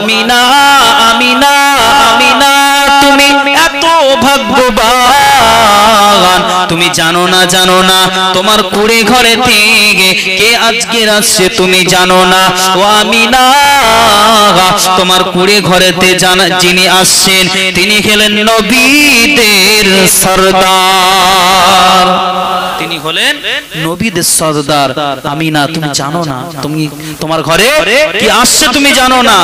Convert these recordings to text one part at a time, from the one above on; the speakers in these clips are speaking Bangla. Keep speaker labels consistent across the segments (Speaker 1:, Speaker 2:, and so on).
Speaker 1: আমিনা আমিনা আমিনা তুমি এত ভাগ্যবান, তুমি জানো না তোমার কুড়ে ঘরে থেকে কে আজকে আসছে তুমি জানো না। ও আমিনা তোমার কুড়ে ঘরেতে যিনি আসছেন তিনি হলেন নবীদের সরদার, তিনি হলেন নবীদের সরদার। আমিনা তুমি জানো না তুমি তোমার ঘরে কি আসছে তুমি জানো না।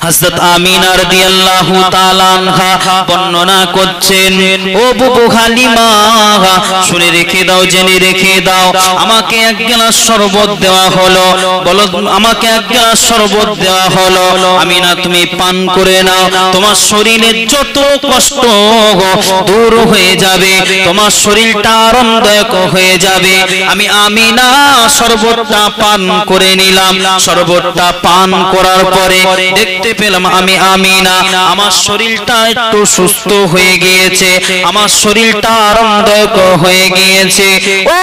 Speaker 1: হযরত আমিনা রাদিয়াল্লাহু তাআলা আনহা বর্ণনা করছেন, ও বুবু হালিমা শুনে রেখে দাও, জেনে রেখে দাও, আমাকে এক গ্লাস শরবত দেওয়া হলো, বলো আমাকে এক গ্লাস শরবত দেওয়া হলো, আমিনা তুমি পান করে নাও, তোমার শরীরের যত কষ্ট দূর হয়ে যাবে, তোমার শরীরটা আরামদায়ক হয়ে যাবে। আমি আমিনা শরবতটা পান করে নিলাম, শরবতটা পান করার পরে দেখতে পেলাম আমি আমিনা আমার শরীরটা একটু সুস্থ হয়ে গিয়েছে, আমার শরীরটা আরামদায়ক হয়ে গিয়েছে। ও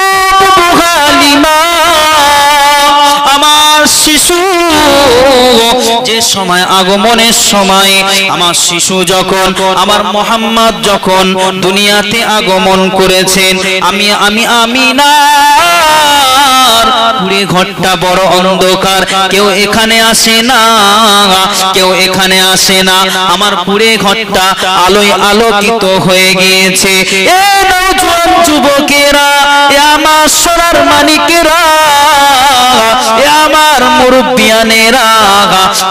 Speaker 1: হালিমা আমার শিশু যে সময় আগমনের সময় আমার শিশু যখন আমার মুহাম্মদ যখন দুনিয়াতে আগমন করেছেন, আমি আমিনা পুরো ঘরটা বড় অন্ধকার, কেউ এখানে আসে না, কেউ এখানে আসে না, আমার পুরো ঘরটা আলোয় আলোকিত হয়ে গিয়েছে। এ নওজোয়ান যুবকেরা, এ আমার সোনার মানিকেরা, এ আমার মুরব্বিয়ানেরা,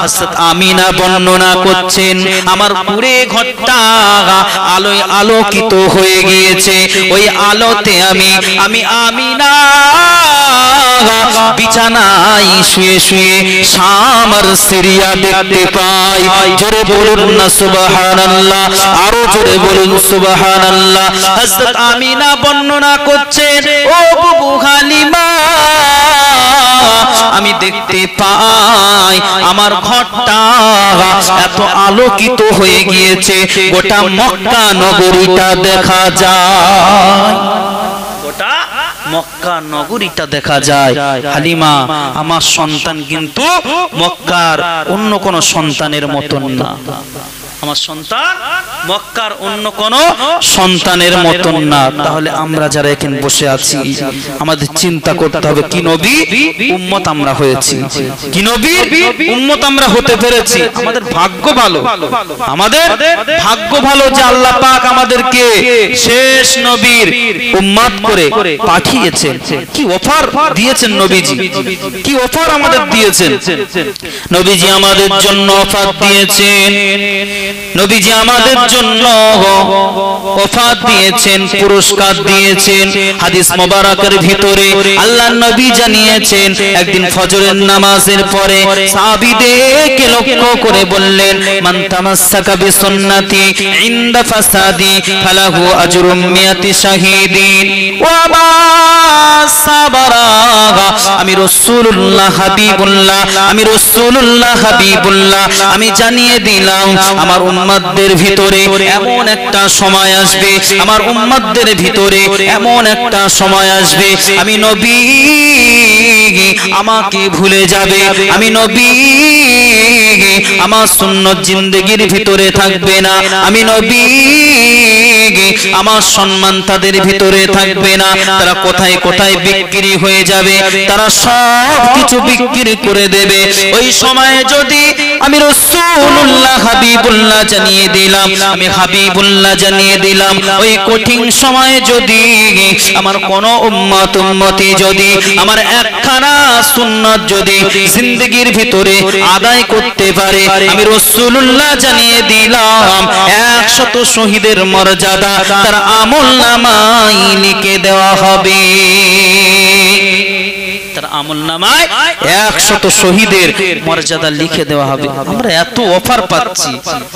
Speaker 1: হযরত আমিনা বর্ণনা করছেন আমার পুরো ঘরটা আলোয় আলোকিত হয়ে গিয়েছে। ওই আলোতে আমি আমিনা বিছানায় শুয়ে শুয়ে শাম আর সিরিয়া দেখতে পাই। জোরে বলুন না সুবহানাল্লাহ, আরো জোরে বলুন সুবহানাল্লাহ। হযরত আমিনা বর্ণনা করছেন, ও বুবু হালিমা আমি দেখতে পাই আমার ঘরটা এত আলোকিত হয়ে গিয়েছে, গোটা মক্কা নগরীটা দেখা যায়, গোটা মক্কা নগরীটা দেখা যায়। হালিমা আমার সন্তান কিন্তু মক্কার অন্য কোন সন্তানের মতন না, আমার সন্তান মক্কার অন্য কোন সন্তানের মতন না। তাহলে আমরা যারা এখানে বসে আছি আমাদের চিন্তা করতে হবে কি নবী উম্মত আমরা হয়েছি, কি নবী উম্মত আমরা হতে পেরেছি। আমাদের ভাগ্য ভালো, আমাদের ভাগ্য ভালো যে আল্লাহ পাক আমাদেরকে শেষ নবীর উম্মত করে পাঠিয়েছেন। কি অফার দিয়েছেন নবীজি, কি অফার আমাদের দিয়েছেন নবীজি, আমাদের জন্য অফার দিয়েছেন, নবীজি আমাদের জন্য ওফাত দিয়েছেন, পুরস্কার দিয়েছেন। হাদিস মোবারকের ভিতরে আল্লাহর নবী জানিয়েছেন একদিন ফজরের নামাজের পরে সাহাবীদেরকে লক্ষ্য করে বললেন, মান তামাসসাকা বিসুন্নতি ইনদা ফাসাদি ফালাহু আজরুম মিয়াতি শাহীদিন ওয়া মা সাবারা। আমি রাসূলুল্লাহ হাবিবুল্লাহ, আমি রাসূলুল্লাহ হাবিবুল্লাহ, আমি জানিয়ে দিলাম আমার উম্মতদের ভিতরে এমন একটা সময় আসবে, আমার উম্মতদের ভিতরে এমন একটা সময় আসবে আমি নবী আমাকে ভুলে যাবে, আমি নবী আমার সুন্নাত জিন্দেগির ভিতরে থাকবে না, আমি নবী আমার সম্মান তাদের ভিতরে থাকবে না, তারা কোথায় কোথায় বিক্রি হয়ে যাবে, তারা সব কিছু বিক্রি করে দেবে। ওই সময়ে যদি আমি রাসূলুল্লাহ হাবিবুল্লাহ জানিয়ে দিলাম, আমি হাবিবুল্লাহ জানিয়ে দিলাম, ওই কঠিন সময়ে যদি আমার কোন উম্মতি যদি আমার একখানা সুন্নাত যদি জিন্দেগির ভিতরে আদায় করতে পারে, আমি রাসূলুল্লাহ জানিয়ে দিলাম 100 শহীদের মর্যাদা তার আমলনামায় লিখে দেওয়া হবে, তার আমলনামায় 100 শহীদের মর্যাদা লিখে দেওয়া হবে। আমরা এত অফার পাচ্ছি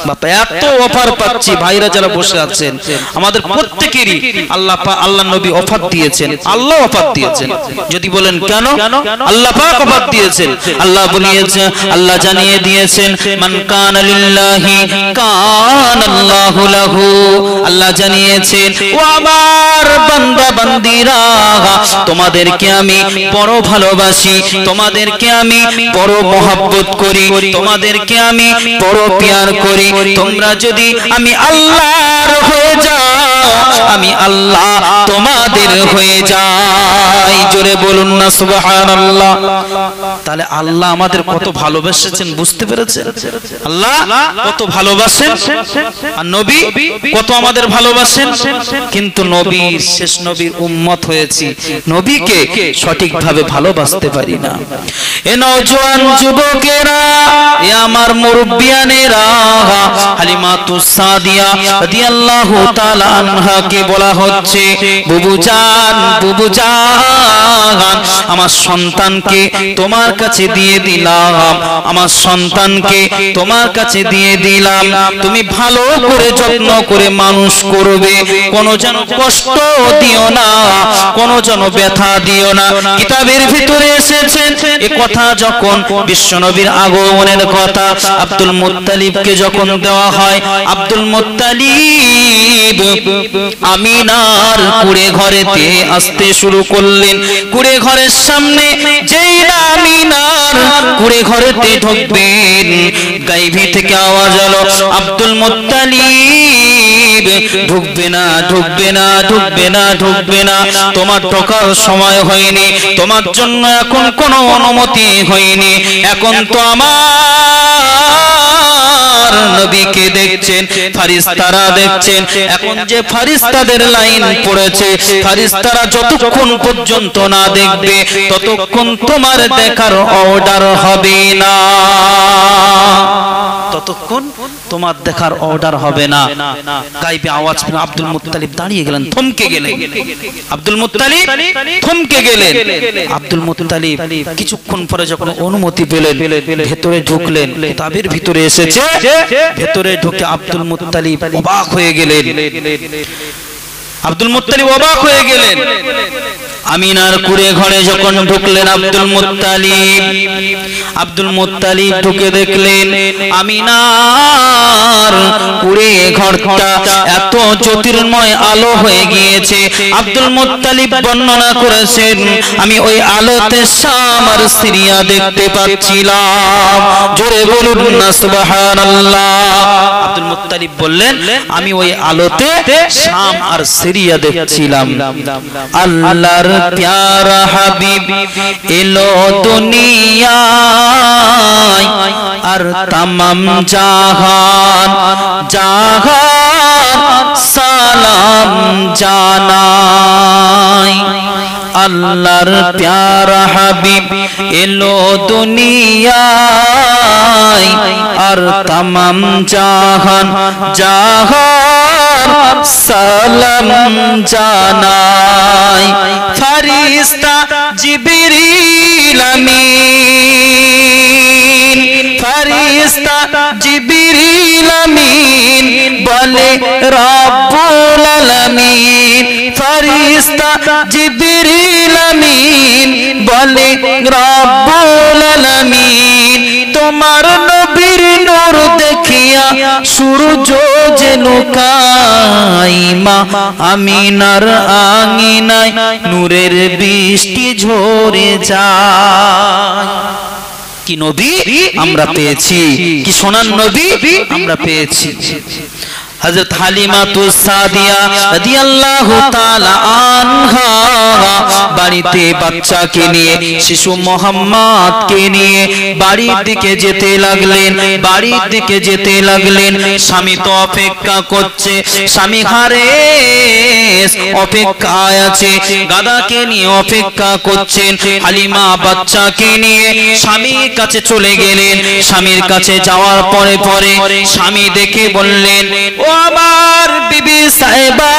Speaker 1: বাবা, এত অফার পাচ্ছি, ভাইরা যারা বসে আছেন আমাদের প্রত্যেকেরই আল্লাহ নবী অফার দিয়েছেন, আল্লাহ অফার দিয়েছেন। যদি বলেন কেন, আল্লাহ পাক অফার দিয়েছেন, আল্লাহ বলিয়েছেন, আল্লাহ জানিয়ে দিয়েছেন মান কানা লিল্লাহি কানাল্লাহু লাহু। আল্লাহ জানিয়েছেন ও আমার বান্দা বান্দিরা তোমাদেরকে আমি বড় ভালো ভালোবাসি, তোমাদেরকে আমি বড় মহব্বত করি, তোমাদেরকে আমি বড় প্যার করি। তোমরা যদি আমি আল্লাহর হয়ে যাও, আমি আল্লাহ তোমাদের হয়ে যাই। জোরে বলুন না সুবহানাল্লাহ। তাহলে আল্লাহ আমাদের কত ভালোবাসেছেন বুঝতে পেরেছেন? আল্লাহ কত ভালোবাসেন আর নবী কত আমাদের ভালোবাসেন। কিন্তু নবীর শেষ নবীর উম্মত হয়েছি, নবীকে সঠিকভাবে ভালোবাসতে পারি না। এ নওজোয়ান যুবকেরা, এ আমার মুরব্বিয়ানেরা, হালিমাতুস সাদিয়া রাদিয়াল্লাহু তাআলা আনহাকে বলা হচ্ছে, বুবুজান বুবুজান, আমার সন্তানকে তোমার কাছে দিয়ে দিলাম, আমার সন্তানকে তোমার কাছে দিয়ে দিলাম, তুমি ভালো করে যত্ন করে মানুষ করবে, কোনো যেন কষ্ট দিও না, কোনো যেন ব্যথা দিও না। কিতাবের ভিতরে এসেছে এ কথা যখন বিশ্বনবীর আগমনের কথা আব্দুল মুত্তালিবকে যখন দেওয়া হয়, আব্দুল মুত্তালিব আমিনার কুড়ে ঘরেতে আসতে শুরু করলেন। কুড়ে ঘরের সামনে যেই না আমিনার কুড়ে ঘরেতে ঢুকবেন, গাইবি থেকে আওয়াজ হলো, আব্দুল মুত্তালিব ঢুকবে না, ঢুকবে না, ঢুকবে না, ঢুকবে না, তোমার ঢোকার সময় হয়নি, তোমার জন্য এখন কোনো অনুমতি হয়নি। এখন তো আমার নবীকে দেখছেন, ফারিস্তারা দেখছেন, এখন যে ফারিস্তাদের লাইন পড়েছে, ফারিস্তারা যতক্ষণ পর্যন্ত না দেখবে ততক্ষণ তোমার দেখার অর্ডার হবে না, ততক্ষণ তোমার দেখার অর্ডার হবে না। গায়বে আওয়াজ পেয়ে আব্দুল মুত্তালিব দাঁড়িয়ে গেলেন, থমকে গেলেন। আব্দুল মুত্তালিব থমকে গেলেন। আব্দুল মুত্তালিব কিছুক্ষণ পরে যখন অনুমতি পেলেন, ভেতরে ঢুকলেন। কিতাবের ভিতরে এসেছে, ভেতরে ঢুকে আব্দুল মুত্তালিব অবাক হয়ে গেলেন। আব্দুল মুত্তালিব অবাক হয়ে গেলেন। আমিনার কুড়ে ঘরে যখন ঢুকলেন আব্দুল মুত্তালিব, আব্দুল মুত্তালিব ঢুকে দেখলেন আমিনার কুড়ে ঘরটা এত জ্যোতির্ময় আলো হয়ে গিয়েছে। আব্দুল মুত্তালিব বর্ণনা করেছেন, আমি ওই আলোতে শাম আর সিরিয়া দেখতে পাচ্ছিলাম। জোরে বলুন না সুবহানাল্লাহ। আব্দুল মুত্তালিব বললেন, আমি ওই আলোতে শাম আর সিরিয়া দেখছিলাম। আল্লাহর प्यारा हबीब एलो दुनियाय और तमाम जहान जहान सलाम जानाय। अल्लाहर प्यारा हबीब एलो दुनियाय और तमाम जहान जहान सलाम जानाय। फरिश्ता जिब्रील अमीन, फरिश्ता जिब्रील अमीन बोले रब्बुल आलमीन, फरिश्ता जिब्रील अमीन बोले रब्बुल आलमीन। তোমার নবীর নূর দেখিয়া সূর্য যেন কাইমা, আমিনার আঙিনায় নূরের বৃষ্টি ঝরে যায়। কি নবী আমরা পেয়েছি, কি সোনার নবী আমরা পেয়েছি। হযরত হালিমাতুস সাদিয়া রাদিয়াল্লাহু তাআলা আনহা বাড়িতে বাচ্চাকে নিয়ে, শিশু মুহাম্মদকে নিয়ে বাড়ির দিকে যেতে লাগলেন, বাড়ির দিকে যেতে লাগলেন। স্বামী তো অপেক্ষা করছে, স্বামী হারেস অপেক্ষায় আছে, গাদাকে নিয়ে অপেক্ষা করছেন। হালিমা বাচ্চাকে নিয়ে স্বামীর কাছে চলে গেলেন। স্বামীর কাছে যাওয়ার পরে পরে স্বামী দেখে বললেন, ও আমার বিবি সাহেবা,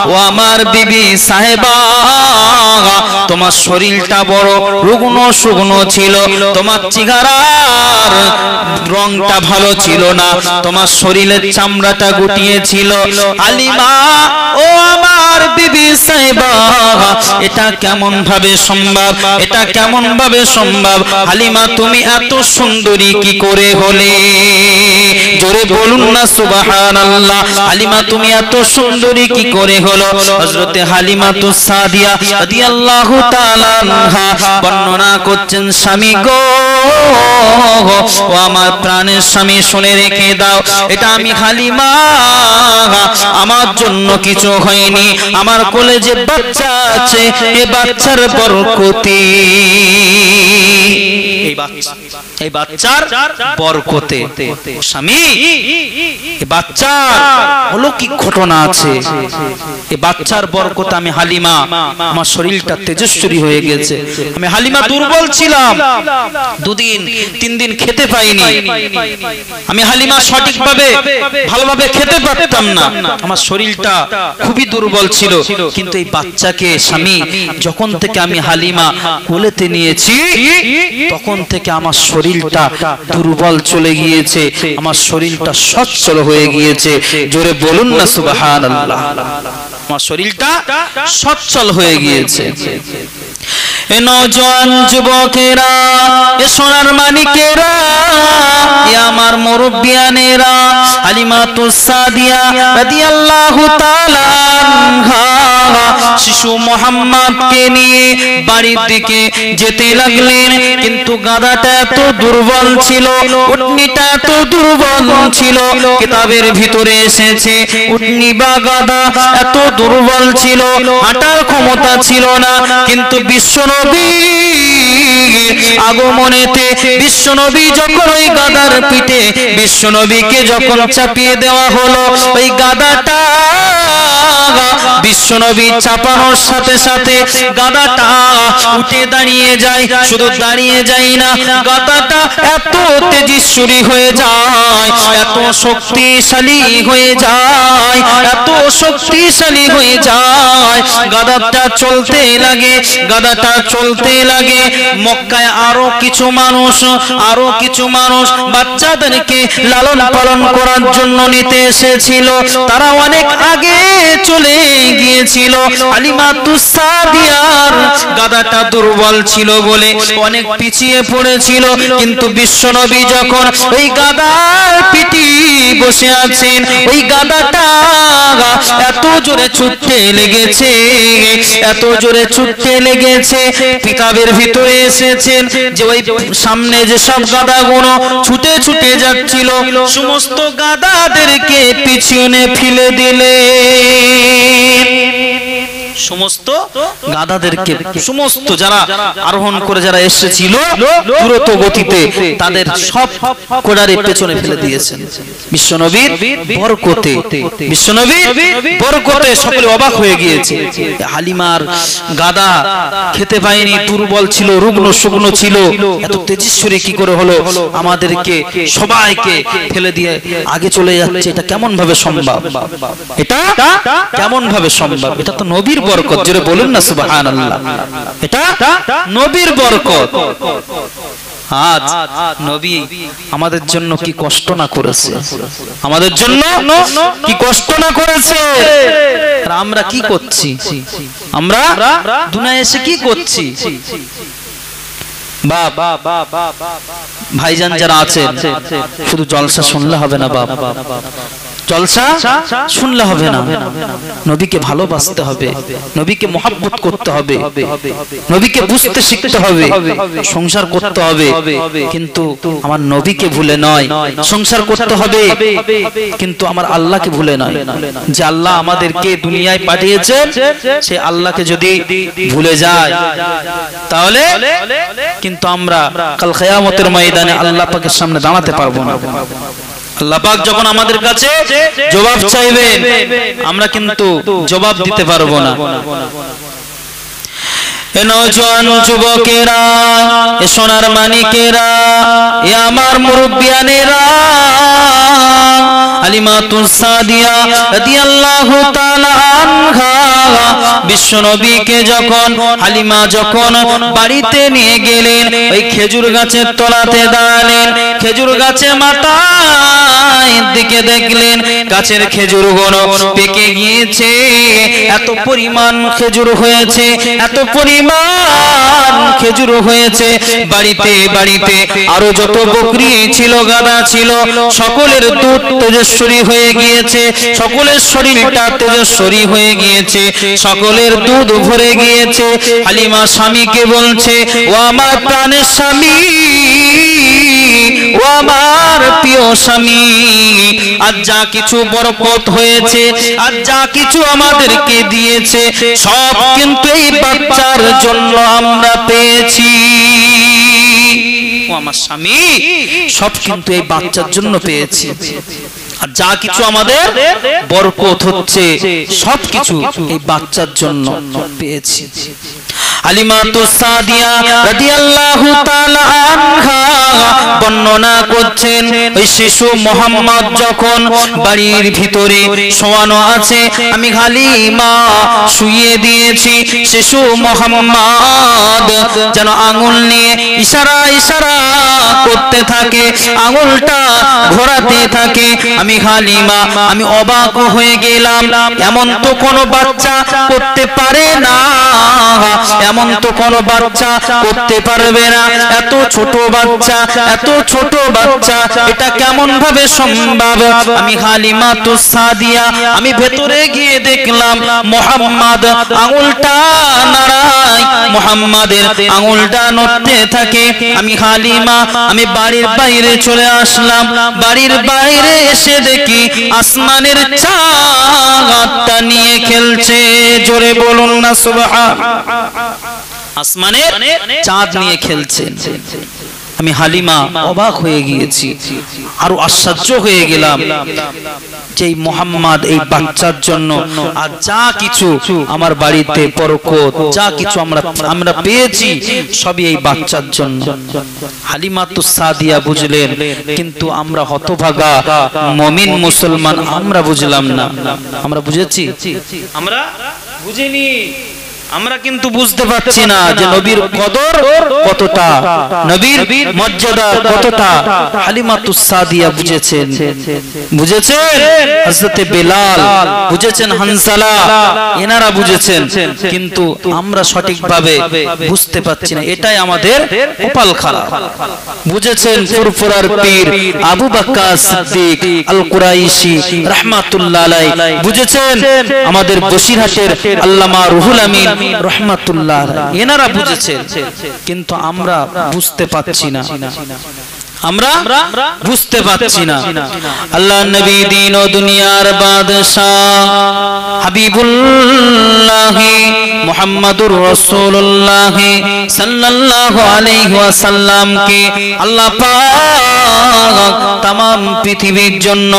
Speaker 1: ও আমার বিবি সাহেবা, তোমার শরীরটা বড় রুগ্ন শুকনো ছিল, তোমার চেহারার রংটা ভালো ছিল না, তোমার শরীরের চামড়াটা গুটিয়ে ছিল। হালিমা, ও আমার বিবি সাহেবা, এটা কেমন ভাবে সম্ভব, এটা কেমন ভাবে সম্ভব? হালিমা, তুমি এত সুন্দরী কি করে হলে? জোরে বলুন না সুবহানাল্লাহ। হালিমা, তুমি এত সুন্দরী কি কি করে হলো? হযরতে হালিমাতুস সাদিয়া রাদিয়াল্লাহু তাআলা আনহা বর্ণনা করছেন, স্বামী গো, ও আমার প্রাণের স্বামী, শুনে রেখে দাও, এটা আমি হালিমা, আমার জন্য কিছু হয়নি, আমার কোলে যে বাচ্চা আছে এই বাচ্চার বরকতে, এই বাচ্চার বরকতে। স্বামী, এই বাচ্চার অলৌকিক ঘটনা আছে, এই বাচ্চার বরকতে আমি হালিমা, আমার শরীরটা তেজস্বী হয়ে গেছে। আমি হালিমা দুর্বল ছিলাম, 2 দিন 3 দিন খেতে পাইনি, আমি হালিমা সঠিকভাবে ভালোভাবে খেতে পারতাম না, আমার শরীরটা খুবই দুর্বল ছিল। কিন্তু এই বাচ্চাকে স্বামী যখন থেকে আমি হালিমা কোলেতে নিয়েছি তখন থেকে আমার শরীরটা দুর্বল চলে গিয়েছে, আমার শরীরটা সচ্ছল হয়ে গিয়েছে। জোরে বলুন না সুবহানাল্লাহ। আমার শরীরটা সচ্ছল হয়ে গিয়েছে। এ নওজোয়ান যুবকেরা, এ সোনার মানিকেরা, এ আমার মুরব্বিয়ানেরা, হালিমাতুস সাদিয়া রাদিয়াল্লাহু তাআলা আনহা শিশু মুহাম্মদকে নিয়ে বাড়ির দিকে যেতে লাগলেন। কিন্তু গাধাটা এত দুর্বল ছিল, উটনিটা এত দুর্বল ছিল, কিতাবের ভিতরে এসেছে উটনি বা গাধা এত দুর্বল ছিল, হাঁটার ক্ষমতা ছিল না। কিন্তু বিশ্বনবী আগমনেতে বিশ্বনবী যখন ওই গাধার পিঠে বিশ্বনবীকে যখন চাপিয়ে দেওয়া হলো, ওই গাধাটা বিশ্বনবী চাপানোর সাথে সাথে গাধাটা উঠে দাঁড়িয়ে যায়। শুধু দাঁড়িয়ে যায় না, গাধাটা এত তেজস্বী হয়ে যায়, এত শক্তিশালী হয়ে যায়, এত শক্তিশালী হয়ে যায়, গাধাটা চলতে লাগে, গাধাটা চলতে লাগে। মক্কায় আরো কিছু মানুষ বাচ্চাদেরকে লালন পালন করার জন্য নিতে এসেছিল, তারা অনেক আগে চলে গিয়েছিল। হালিমাতুস সাদিয়ার গাধাটা দুর্বল ছিল বলে অনেক পিছিয়ে পড়েছিল। কিন্তু বিশ্বনবী যখন ওই গাধার পিঠে বসে আছেন, ওই গাধাটা এত জোরে ছুটতে লেগেছে, এত জোরে ছুটতে লেগেছে, কিতাবের ভিতরে এসেছেন যে ওই সামনে যে সব গাধাগুলো ছুটে ছুটে যাচ্ছিল, সমস্ত গাধাদেরকে পিছনে ফেলে দিলে, সমস্ত গাধাদেরকে, সমস্ত যারা আরোহণ করে যারা এসেছিল দ্রুত গতিতে, তাদের সব কোড়ারে পেছনে ফেলে দিয়েছেন বিশ্বনবীর বরকতে। বিশ্বনবীর বরকতে সকলে অবাক হয়ে গিয়েছে। হালিমার গাধা খেতে পায়নি, দুর্বল ছিল, রুগ্ন শুকনো ছিল, এত তেজস্বী কি করে হলো? আমাদেরকে সবাইকে ফেলে দিয়ে আগে চলে যাচ্ছে, এটা কেমন ভাবে সম্ভব? এটা কেমন ভাবে সম্ভব? এটা তো নবীর বরকত। জোরে বলুন না সুবহানাল্লাহ। এটা নবীর বরকত। আজ নবী আমাদের জন্য কি কষ্ট না করেছে, আমাদের জন্য কি কষ্ট না করেছে। আর আমরা কি করছি? আমরা দুনিয়ায় এসে কি করছি? ভাইজান যারা আছেন, শুধু জলসা শুনলে হবে না বাপ, জলসা শুনলে হবে না, নবীকে ভালোবাসতে হবে, নবীকে মহব্বত করতে হবে, নবীকে বুঝতে শিখতে হবে, সংসার করতে হবে। কিন্তু আমার নবীকে ভুলে নয়, সংসার করতে হবে কিন্তু আমার আল্লাহকে ভুলে নয়। যে আল্লাহ আমাদেরকে দুনিয়ায় পাঠিয়েছেন, সে আল্লাহকে যদি ভুলে যায় তাহলে কিন্তু আমরা কাল কিয়ামতের ময়দানে আল্লাহ পাকের সামনে দাঁড়াতে পারবো না। আল্লাহ পাক যখন আমাদের কাছে জবাব চাইবেন, আমরা কিন্তু জবাব দিতে পারবো না। এ নওজোয়ান যুবকেরা, এ সোনার মানিকেরা, এ আমার মুরব্বিয়ানেরা, হালিমাতুস সাদিয়া রাদিয়াল্লাহু তাআলা আনহা বিশ্বনবীকে যখন হালিমা যখন বাড়িতে নিয়ে গেলেন, ওই খেজুর গাছের তলাতে দাঁড়ালেন, খেজুর গাছে মাথায় দিকে দেখলেন গাছের খেজুরগুলো পেকে গিয়েছে, এত পরিমাণ খেজুর হয়েছে, এত পরিমাণ খেজুর হয়েছে। বাড়িতে বাড়িতে আরো যত বকরি ছিল, গাদা ছিল, সকলের দুধ তেজস্বরী হয়ে গিয়েছে, সকলের শরীরটা তেজস্বরী হয়ে গিয়েছে, সকলের দুধ ভরে গিয়েছে। হালিমা স্বামীকে বলছে, ও আমার প্রাণের স্বামী, ও আমার প্রিয় স্বামী, আজ যা কিছু বরকত হয়েছে, আজ যা কিছু আমাদেরকে দিয়েছে, সব কিন্তু এই বাচ্চার জন্য আমরা পেয়েছি। ও আমার স্বামী, সব কিন্তু এই বাচ্চার জন্য পেয়েছি, আর যা কিছু আমাদের বরকত হচ্ছে সব কিছু এই বাচ্চার জন্য পেয়েছি। হালিমাতুস সাদিয়া রাদিয়াল্লাহু তাআলা আনহা বর্ণনা করছেন, ওই শিশু মোহাম্মদ যখন বাড়ির ভিতরে শোয়ানো আছে, আমি হালিমা শুইয়ে দিয়েছি। শিশু মোহাম্মদ যেন আঙুল নিয়ে ইশারা ইশারা করতে থাকে, আঙুলটা ঘোরাতে থাকে। আমি হালিমা আমি অবাক হয়ে গেলাম, এমন তো কোনো বাচ্চা করতে পারে না, এমন তো কোনো বাচ্চা করতে পারবে না, এত ছোট বাচ্চা, এত ছোট বাচ্চা, এটা কেমন ভাবে সম্ভব? আমি হালিমাতুস সাদিয়া আমি ভেতরে গিয়ে দেখলাম মুহাম্মদ আঙুলটা নাড়ায়, মুহাম্মাদের আঙুলটা নড়তে থাকে। আমি হালিমা আমি বাড়ির বাইরে চলে আসলাম, বাড়ির বাইরে এসে দেখি আসমানের চাঁদটা নিয়ে খেলছে। জোরে বলুন না সুবহান। আসমানের চাঁদ নিয়ে খেলছে। আমি হালিমা অবাক হয়ে গিয়েছি, আরো আশ্চর্য হয়ে গেলাম যে মুহাম্মদ এই বাচ্চার জন্য আর যা কিছু আমার বাড়িতে বরকত, যা কিছু আমরা পেয়েছি সবই এই বাচ্চার জন্য। হালিমাতুস সাদিয়া বুঝলেন, কিন্তু আমরা হতভাগা মুমিন মুসলমান আমরা বুঝলাম না। আমরা বুঝেছি? আমরা বুঝিনি। আমরা কিন্তু বুঝতে পারছি না যে নবীর কদর কতটা, নবীর মর্যাদা কতটা। হালিমাতুস সাদিয়া বুঝেছেন, বুঝেছেন হযরতে বেলাল, বুঝেছেন হানজালা, এনারা বুঝেছেন, কিন্তু আমরা সঠিকভাবে বুঝতে পারছি না। এটাই আমাদের কপাল খারাপ। বুঝেছেন ফুরফুরার পীর আবু বকর সিদ্দিক আল কুরাইশি রাহমাতুল্লাহ আলাইহি, বুঝেছেন আমাদের বসিরহাটের আল্লামা রুহুল আমিন রহমাতুল্লাহ, এনারা বুঝেছেন, কিন্তু আমরা বুঝতে পাচ্ছি না, আমরা বুঝতে পাচ্ছি না। আল্লাহ নবী দিন ও দুনিয়ার বাদশাহ হাবিবুল্লাহ মুহাম্মাদুর রাসূলুল্লাহ সাল্লাল্লাহু আলাইহি ওয়াসাল্লাম কে আল্লাহ পাক तमाम পৃথিবীর জন্য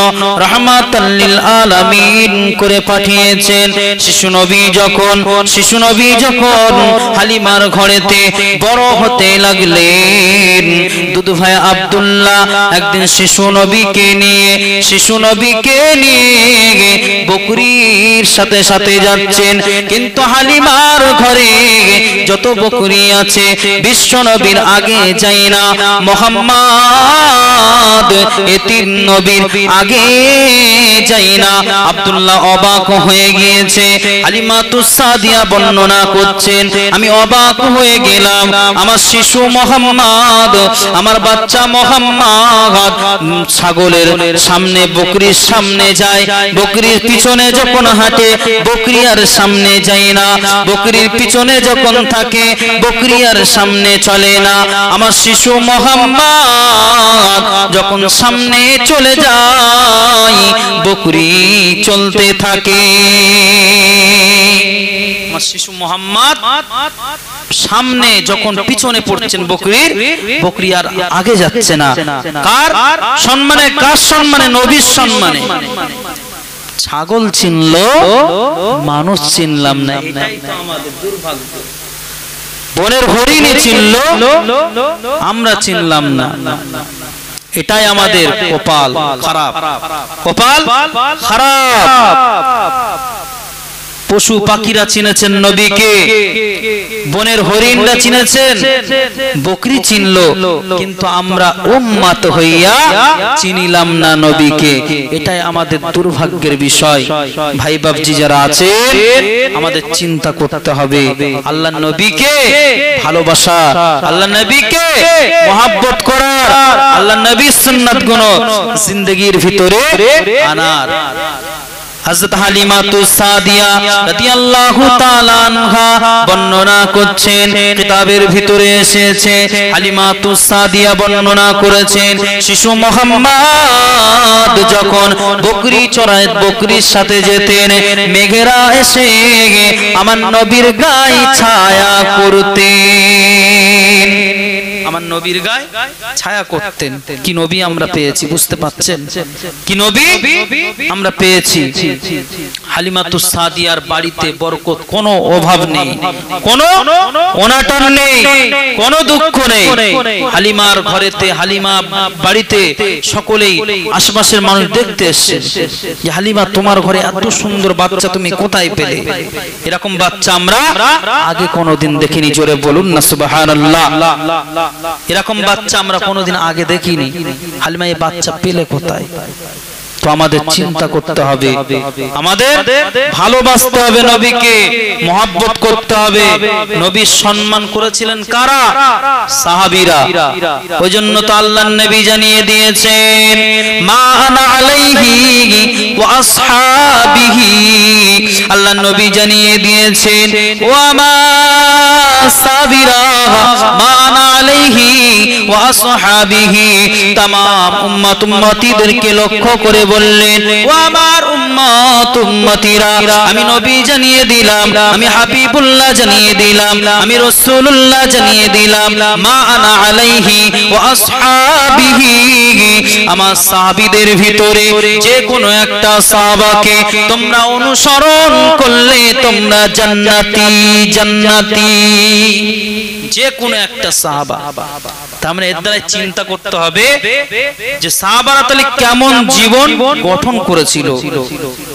Speaker 1: রাহমাতাল লিল আলামিন করে পাঠিয়েছেন। শিশু নবী যখন হালিমার ঘরেতে বড় হতে লাগলেন, দুধ ভাই আব্দুল্লাহ একদিন শিশু নবীকে নিয়ে বকরির সাথে সাথে যাচ্ছেন, কিন্তু হালিমার ঘরে যত বকরি আছে বিশ্ব নবীর আগে যাই না, মুহাম্মদ এতিম নবীর আগে যাই না। আব্দুল্লাহ অবাক হয়ে গিয়েছে। হালিমাতুস সাদিয়া বর্ণনা করছেন, আমি অবাক হয়ে গেলাম, আমার শিশু মুহাম্মদ, আমার বাচ্চা মুহাম্মদ ছাগলের সামনে বকরির সামনে যায়, বকরির পিছনে যখন হাঁটে বকরি আর সামনে যায় না, বকরির পিছনে যখন থাকে বকরি আর সামনে চলে না। আমার শিশু মুহাম্মদ যখন সামনে চলে যায় বকরি চলতে থাকে। আমার শিশু মুহাম্মদ সামনে যখন পিছনে পড়ছেন বকরি আর আগে যাচ্ছে না। কার সম্মানে? কার সম্মানে? নবীর সম্মানে। ছাগল চিনলো, মানুষ চিনলাম না, এটাই তো আমাদের দুর্ভাগ্য। বনের হরিণী চিনলো, আমরা চিনলাম না, এটাই আমাদের কপাল খারাপ, কপাল খারাপ। পশু পাখিরা চিনেছেন নবীকে, বনের হরিণরা চিনেছেন, বকরি চিনলো, কিন্তু আমরা উম্মত হইয়া চিনিলাম না নবীকে। এটাই আমাদের দুর্ভাগ্যের বিষয়। ভাই বাবজি যারা আছেন, আমাদের চিন্তা করতে হবে আল্লাহর নবীকে ভালোবাসা, আল্লাহর নবীকে মহব্বত করার, আল্লাহর নবীর সুন্নাত গুলো জিন্দেগীর ভিতরে আনার। হযরত হালিমাতুস সাদিয়া রাদিয়াল্লাহু তাআলা আনহা বর্ণনা করছেন, কিতাবের ভিতরে এসেছে, হালিমাতুস সাদিয়া বর্ণনা করেছেন, শিশু মুহাম্মদ যখন বকরি চড়ায়, বকরির সাথে যেতেন, মেঘেরা এসে আমার নবীর গায়ে ছায়া করতেন, আমার নবীর গায়ে ছায়া করতেন। কি নবী আমরা পেয়েছি, বুঝতে পাচ্ছেন? কি নবী আমরা পেয়েছি। হালিমাতুস সাদিয়ার বাড়িতে বরকত, কোনো অভাব নেই, কোনো অনাটন নেই, কোনো দুঃখ নেই। হালিমার ঘরেতে, হালিমা বাড়িতে সকলেই আশেপাশের মানুষ দেখতে এসেছে যে হালিমা তোমার ঘরে এত সুন্দর বাচ্চা তুমি কোথায় পেলে? এরকম বাচ্চা আমরা আগে কোনোদিন দেখিনি। জোরে বলুন না সুবহানাল্লাহ। এরকম বাচ্চা আমরা কোনোদিন আগে দেখিনি। হালিমা এই বাচ্চা পেলে কোথায়? তো আমাদের চিন্তা করতে হবে, আমাদের ভালোবাসতে হবে নবীকে, মহব্বত করতে হবে। নবীর সম্মান করেছিলেন কারা? সাহাবীরা। ওই জন্য তো আল্লাহর নবী জানিয়ে দিয়েছেন, মা আনা আলাইহি ওয়া আসহাবিহি। আল্লাহর নবী জানিয়ে দিয়েছেন, ওয়া মা সাহাবীরা মা আনা আলাইহি ওয়া আসহাবিহি। तमाम উম্মত উম্মতিদেরকে লক্ষ্য করে বললেন, ও আমার উম্মত উম্মতিরা, আমি নবী জানিয়ে দিলাম, আমি হাবিবুল্লাহ জানিয়ে দিলাম, আমি রাসূলুল্লাহ জানিয়ে দিলাম, মা আনা আলাইহি ওয়া আসহাবিহি। আমার সাহাবীদের ভিতরে যে কোনো একটা সাহাবাকে তোমরা অনুসরণ করলে তোমরা জান্নাতি জান্নাতি। যে কোনো একটা সাহাবা। তার মানে এর দ্বারা চিন্তা করতে হবে যে সাহাবারা তাহলে কেমন জীবন গঠন করেছিল।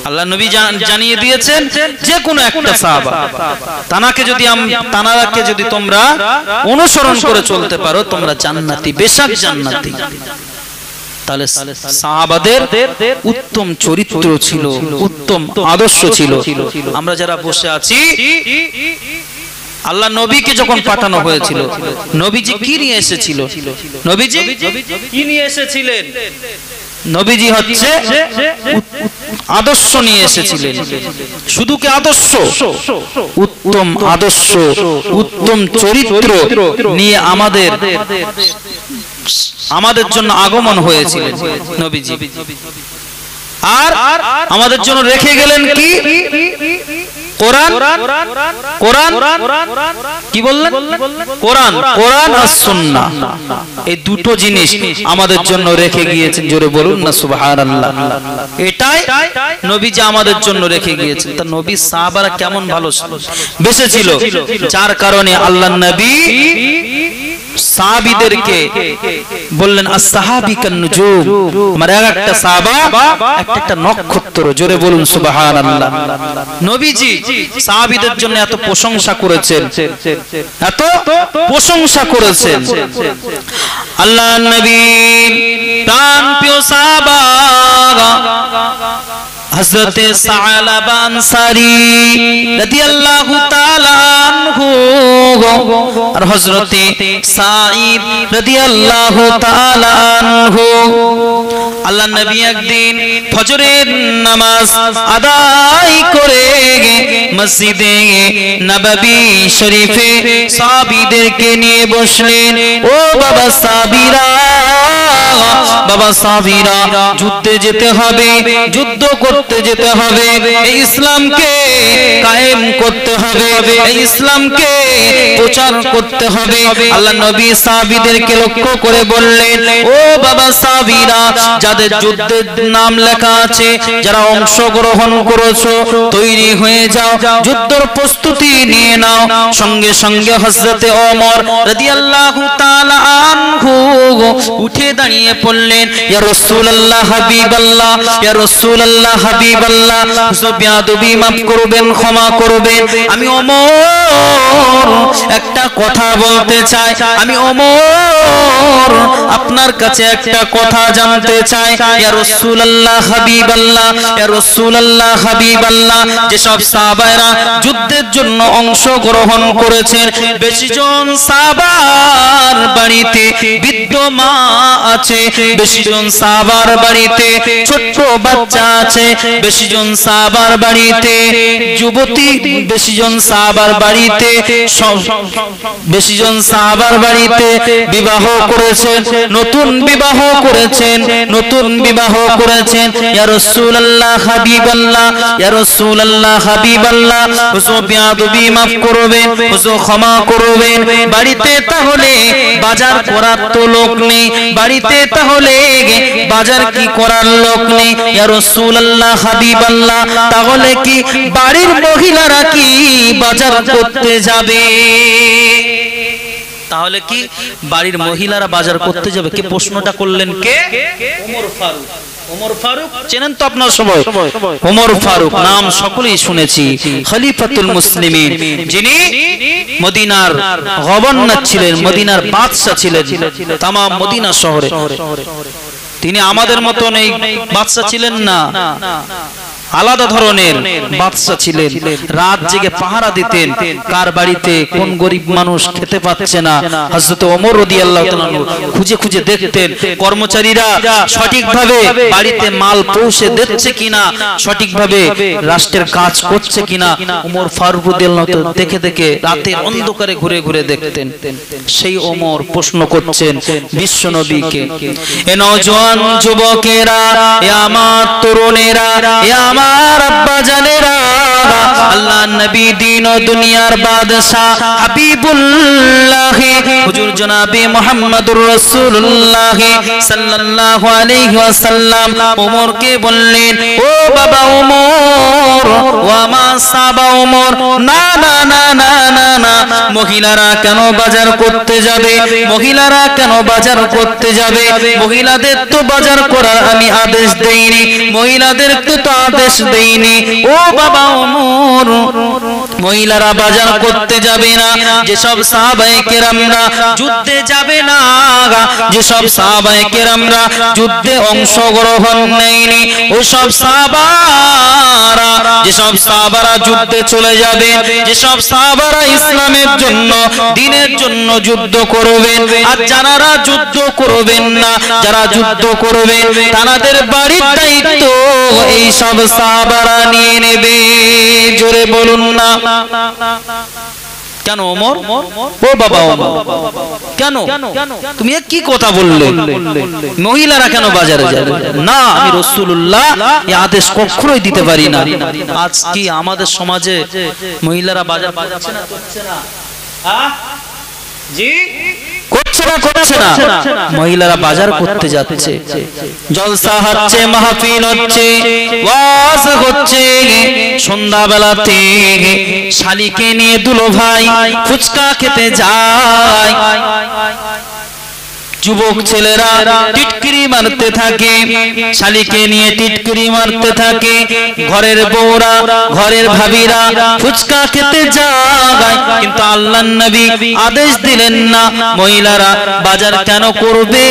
Speaker 1: আল্লাহ নবী জানিয়ে দিয়েছেন যে কোনো একটা সাহাবা, তানাকে যদি তোমরা অনুসরণ করে চলতে পারো তোমরা জান্নাতি, বেশক জান্নাতি। তাহলে সাহাবাদের উত্তম চরিত্র ছিল, উত্তম আদর্শ ছিল। আমরা যারা বসে আছি, আল্লাহ নবীকে যখন পাঠানো হয়েছিল, নবীজি কি নিয়ে এসেছিল? নবীজি কি নিয়ে এসেছিলেন? নবীজি হচ্ছে আদর্শ নিয়ে এসেছিলেন। শুধু কি আদর্শ? উত্তম আদর্শ, উত্তম চরিত্র নিয়ে আমাদের জন্য আগমন হয়েছিলেন নবীজি। আর আমাদের জন্য রেখে গেলেন কি? কোরআন। কোরআন কি বললেন? কোরআন, কোরআন আর সুন্নাহ। এই দুটো জিনিস আমাদের জন্য রেখে গিয়েছেন। জোরে বলুন না সুবহানাল্লাহ। এটাই নবীজি আমাদের জন্য রেখে গিয়েছেন। তা নবী সাহাবারা কেমন ভালো বেঁচেছিল, যার কারণে আল্লাহর নবী সাহাবীদেরকে বললেন as-সাহাবী কান-নুজুম। মানে একটা সাহাবা একটা নক্ষত্র। জোরে বলুন সুবহানাল্লাহ। নবীজি সাহাবীদের জন্য এত প্রশংসা করেছেন, এত প্রশংসা করেছেন। আল্লাহর নবী প্রাণ প্রিয় সাহাবা হযরতে সালাবা আনসারী রাদিয়াল্লাহু তাআলা আনহু আর হযরতে সাঈদ রাদিয়াল্লাহু তাআলা আনহু। আল্লাহর নবী একদিন ফজরের নামাজ আদায় করে মসজিদে নববী শরীফে সাহাবীদেরকে নিয়ে বসলেন। ও বাবা সাহাবীরা, বাবা সাহাবীরা, যুদ্ধে যেতে হবে, যুদ্ধ করতে যেতে হবে, এই ইসলামকে কায়েম করতে হবে, এই ইসলামকে প্রচার করতে হবে। আল্লাহ নবী সাহাবীদেরকে লক্ষ্য করে বললেন, ও বাবা সাহাবীরা, যাদের যুদ্ধের নাম লেখা আছে, যারা অংশগ্রহণ করেছো, তৈরি হয়ে যাও, যুদ্ধের প্রস্তুতি নিয়ে নাও। সঙ্গে সঙ্গে হযরতে ওমর রাদিয়াল্লাহু তাআলা আনহু উঠে দাঁড়িয়ে পড়লেন। বললেন ইয়া রাসূলুল্লাহ হাবিবাল্লাহ, ইয়া রাসূলুল্লাহ হাবিবাল্লাহ, বেয়াদবি মাফ করবেন, ক্ষমা করবেন, আমি ওমর একটা কথা বলতে চাই, আমি ওমর আপনার কাছে একটা কথা জানতে চাই। ইয়া রাসূলুল্লাহ হাবিবাল্লাহ, ইয়া রাসূলুল্লাহ হাবিবাল্লাহ, যেসব সাহাবারা যুদ্ধের জন্য অংশগ্রহণ করেছেন, বেশিজন সাহাবার বাড়িতে বৃদ্ধ মা আছে, বেশিজন সাহাবার বাড়িতে ছোট্ট বাচ্চা আছে, বেশিজন সাহাবার বাড়িতে যুবতী, বেশিজন সাহাবার বাড়িতে বেশিজন সাহাবার বাড়িতে বিবাহ করেছেন, নতুন বিবাহ করেছেন, নতুন বিবাহ করেছেন। ইয়া রাসূলুল্লাহ হাবিবাল্লাহ, ইয়া রাসূলুল্লাহ হাবিবাল্লাহ, হুজুর বেয়াদবি মাফ করবেন, হুজুর ক্ষমা করবেন। বাড়িতে তাহলে বাজার করার তো লোক নেই, বাড়িতে তাহলে বাজার কি করার লোক নেই। ইয়া রাসূলুল্লাহ হাবিবাল্লাহ, তাহলে কি বাড়ির মহিলারা কি বাজার করতে যাবে? তাহলে কি বাড়ির মহিলারা বাজার করতে যাবে? কে প্রশ্নটা করলেন? কে? ওমর ফারুক। ওমর ফারুক চেনেন তো আপনারা সবাই? ওমর ফারুক নাম সকলেই শুনেছি, খলিফাতুল মুসলিমিন, যিনি মদিনার গভর্নর ছিলেন, মদিনার বাদশা ছিলেন তাম মদিনা শহরে। তিনি আমাদের মতন এই বাদশা ছিলেন না, আলাদা ধরনের বাদশা ছিলেন। রাত জেগে পাহারা দিতেন কার বাড়িতে কোন গরিব মানুষ খেতে পাচ্ছে না। হযরত ওমর রাদিয়াল্লাহু তাআলা খুঁজে খুঁজে দেখতেন কর্মচারীরা সঠিকভাবে বাড়িতে মাল পৌঁছে দিচ্ছে কিনা, সঠিকভাবে রাষ্ট্রের কাজ করছে কিনা। ওমর ফারুক রাদিয়াল্লাহু তাআলা দেখে দেখে রাতে অন্ধকারে ঘুরে ঘুরে দেখতেন। সেই ওমর প্রশ্ন করছেন বিশ্ব নবীকে, এ নওজোয়ান যুবকেরা, এ আমার তরুণেরা, এ আমার আব্বা জানেরা, আল্লাহ নবী দিন ও দুনিয়ার বাদশা হাবিবুল্লাহ হুজুর জনাবে মুহাম্মদুর রাসূলুল্লাহ সাল্লাল্লাহু আলাইহি ওয়াসাল্লাম ওমরকে বললেন, ও বাবা ওমর, ও আমার সাহাবা ওমর, না না না না না না, মহিলারা কেন বাজার করতে যাবে? মহিলারা কেন বাজার করতে যাবে? মহিলাদের তো বাজার করার আমি আদেশ দেইনি, মহিলাদের তো আদেশ দেইনি। ও বাবা ওমর, মহিলারা বাজার করতে যাবে না। যেসব সাহাবায়ে কেরামরা যুদ্ধে যাবে না, যেসব সাহাবায়ে কেরামরা যুদ্ধে অংশগ্রহণ নেয়নি, ওসব সাহাবারা, যেসব সাহাবারা যুদ্ধে চলে যাবে, যেসব সাহাবারা ইসলামের জন্য, দ্বীনের জন্য যুদ্ধ করবেন, আর যারা যুদ্ধ করবেন না, যারা যুদ্ধ করবেন তাদের বাড়ির দায়িত্ব এই সব সাহাবারা নিয়ে নেবে। জোরে বলুন না কেন ওমর? ও বাবা ওমর, কেন তুমি কি কথা বললে? মহিলারা কেন বাজারে যাবে না? আমি রাসূলুল্লাহ এই আদেশ কখনোই দিতে পারি না। আজ কি আমাদের সমাজে মহিলারা বাজার করছে না? করছে না? জি করছে না? করছে না? মহিলারা বাজার করতে যাচ্ছে, জলসা হচ্ছে, মাহফিল হচ্ছে, ওয়াজ হচ্ছে। সন্ধ্যাবেলাতে শালিকে নিয়ে দুলো ভাই ফুচকা খেতে যায়। যুবক ছেলেরা টিটকিরি মারতে থাকে, শালিকে নিয়ে টিটকিরি মারতে থাকে। ঘরের বউরা, ঘরের ভাবিরা ফুচকা খেতে যায়, কিন্তু আল্লাহর নবী আদেশ দিলেন না মহিলারা বাজার কেন করবে।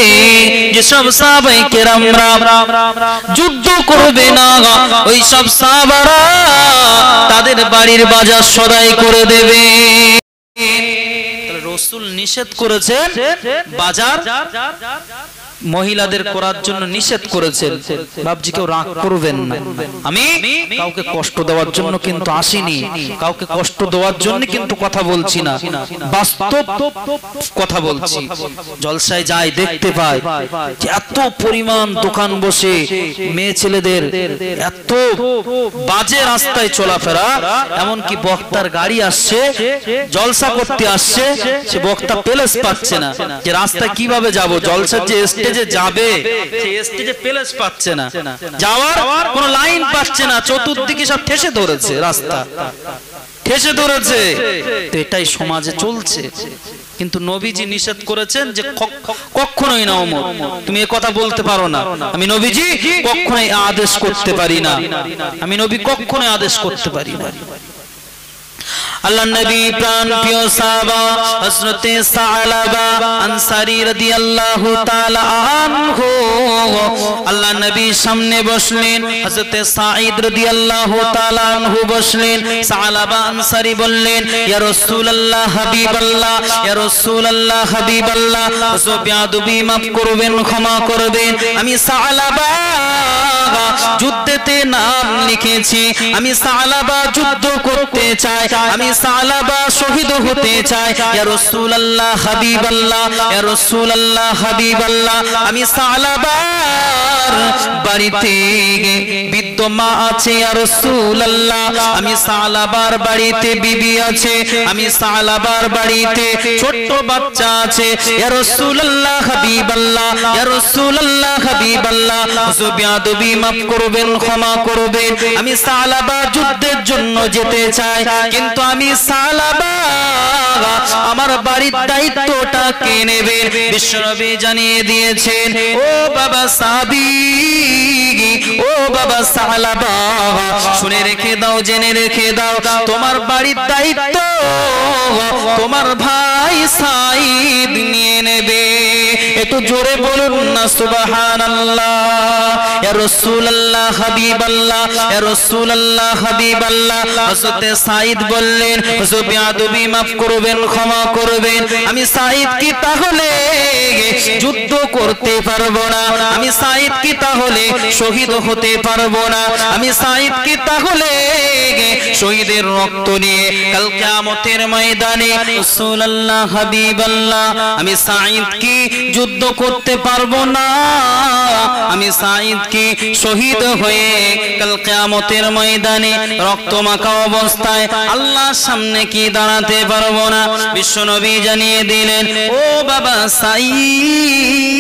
Speaker 1: যেসব সাহাবায়ে কেরামরা যুদ্ধ করবে না, ওই সব সাহাবারা তাদের বাড়ির বাজার সদাই করে দেবে। রাসূল নিষেধ করেছেন বাজার মহিলাদের করার জন্য নিষেধ করেছেন। বাবজি কেউ রাগ করবেন না, আমি কাউকে কষ্ট দেওয়ার জন্য কিন্তু আসিনি, কাউকে কষ্ট দেওয়ার জন্য কিন্তু কথা বলছি না, বাস্তব কথা বলছি। জলসায় যাই দেখতে পাই যে এত পরিমাণ দোকান বসে, মেয়ে ছেলেদের এত বাজে রাস্তায় চলাফেরা, এমনকি বক্তার গাড়ি আসছে, জলসা করতে আসছে, সে বক্তা প্লেস পাচ্ছে না যে রাস্তায় কিভাবে যাব। জলসার যে স্টেজে যাবে সেই স্টেজে প্লেস পাচ্ছে না, যাওয়ার কোন লাইন পাচ্ছে না, চতুর্দিকে সব ঠেসে ধরেছে, রাস্তা ঠেসে ধরেছে। তো এটাই সমাজে চলছে। কিন্তু নবীজি নিষেধ করেছেন যে কখনোই না ওমর, তুমি এই কথা বলতে পারো না, আমি নবীজি কখনোই আদেশ করতে পারি না, আমি নবী কখনোই আদেশ করতে পারি না। আল্লাহ নবী প্রাণ প্রিয় সাহাবা হযরতে সালাবা আনসারী রাদিয়াল্লাহু তাআলা আনহু আল্লাহ নবীর সামনে বসলেন, হযরতে সাঈদ রাদিয়াল্লাহু তাআলা আনহু বসলেন। সালাবা আনসারী বললেন, ইয়া রাসূলুল্লাহ হাবিবাল্লাহ, ইয়া রাসূলুল্লাহ হাবিবাল্লাহ, বেয়াদবি মাফ করবেন, ক্ষমা করবেন, আমি সালাবা যুদ্ধেতে নাম লিখেছি, আমি সালাবা যুদ্ধ করতে চাই, আমি সালাবা শহীদ হতে চাই, ইয়া রাসূলুল্লাহ হাবিবাল্লাহ, ইয়া রাসূলুল্লাহ হাবিবাল্লাহ, আমি সালাবার বাড়িতে বৃদ্ধ মা আছে, ইয়া রাসূলুল্লাহ, আমি সালাবার বাড়িতে বিবি আছে, আমি সালাবার বাড়িতে ছোট বাচ্চা আছে, ইয়া রাসূলুল্লাহ হাবিবাল্লাহ, ইয়া রাসূলুল্লাহ হাবিবাল্লাহ, বেয়াদবি মাফ করবেন, ক্ষমা করবেন, আমি সালাবা যুদ্ধের জন্য যেতে চাই, কিন্তু আমি সালাবা আমার বাড়ির দায়িত্বটা কে নেবে? বিশ্বনবী জানিয়ে দিয়েছেন, ও বাবা সাহাবী, ও বাবা সালাবা, শুনে রেখে দাও, জেনে রেখে দাও, তোমার বাড়ির দায়িত্ব তোমার ভাই সাঈদ নিয়ে নেবে। একটু জোরে বলুন না সুবহানাল্লাহ। ইয়া রাসূলুল্লাহ হাবিবাল্লাহ, ইয়া রাসূলুল্লাহ হাবিবাল্লাহ, হযরতে সাঈদ বললেন, হুজুর বেয়াদবি মাফ করবেন, ক্ষমা করবেন, আমি সাঈদ কি তাহলে যুদ্ধ করতে পারবো না? আমি সাঈদ কি তাহলে শহীদ হতে পারবো না? আমি সাঈদ কি তাহলে শহীদের রক্ত নিয়ে কাল কিয়ামতের ময়দানে রাসূলুল্লাহ হাবিবাল্লাহ, আমি সাঈদ কি যুদ্ধ করতে পারবো না? আমি সাঈদ কি শহীদ হয়ে কাল কিয়ামতের ময়দানে রক্তমাখা অবস্থায় আল্লাহর সামনে কি দাঁড়াতে পারবো না? বিশ্বনবী জানিয়ে দিলেন, ও বাবা সাঈদ,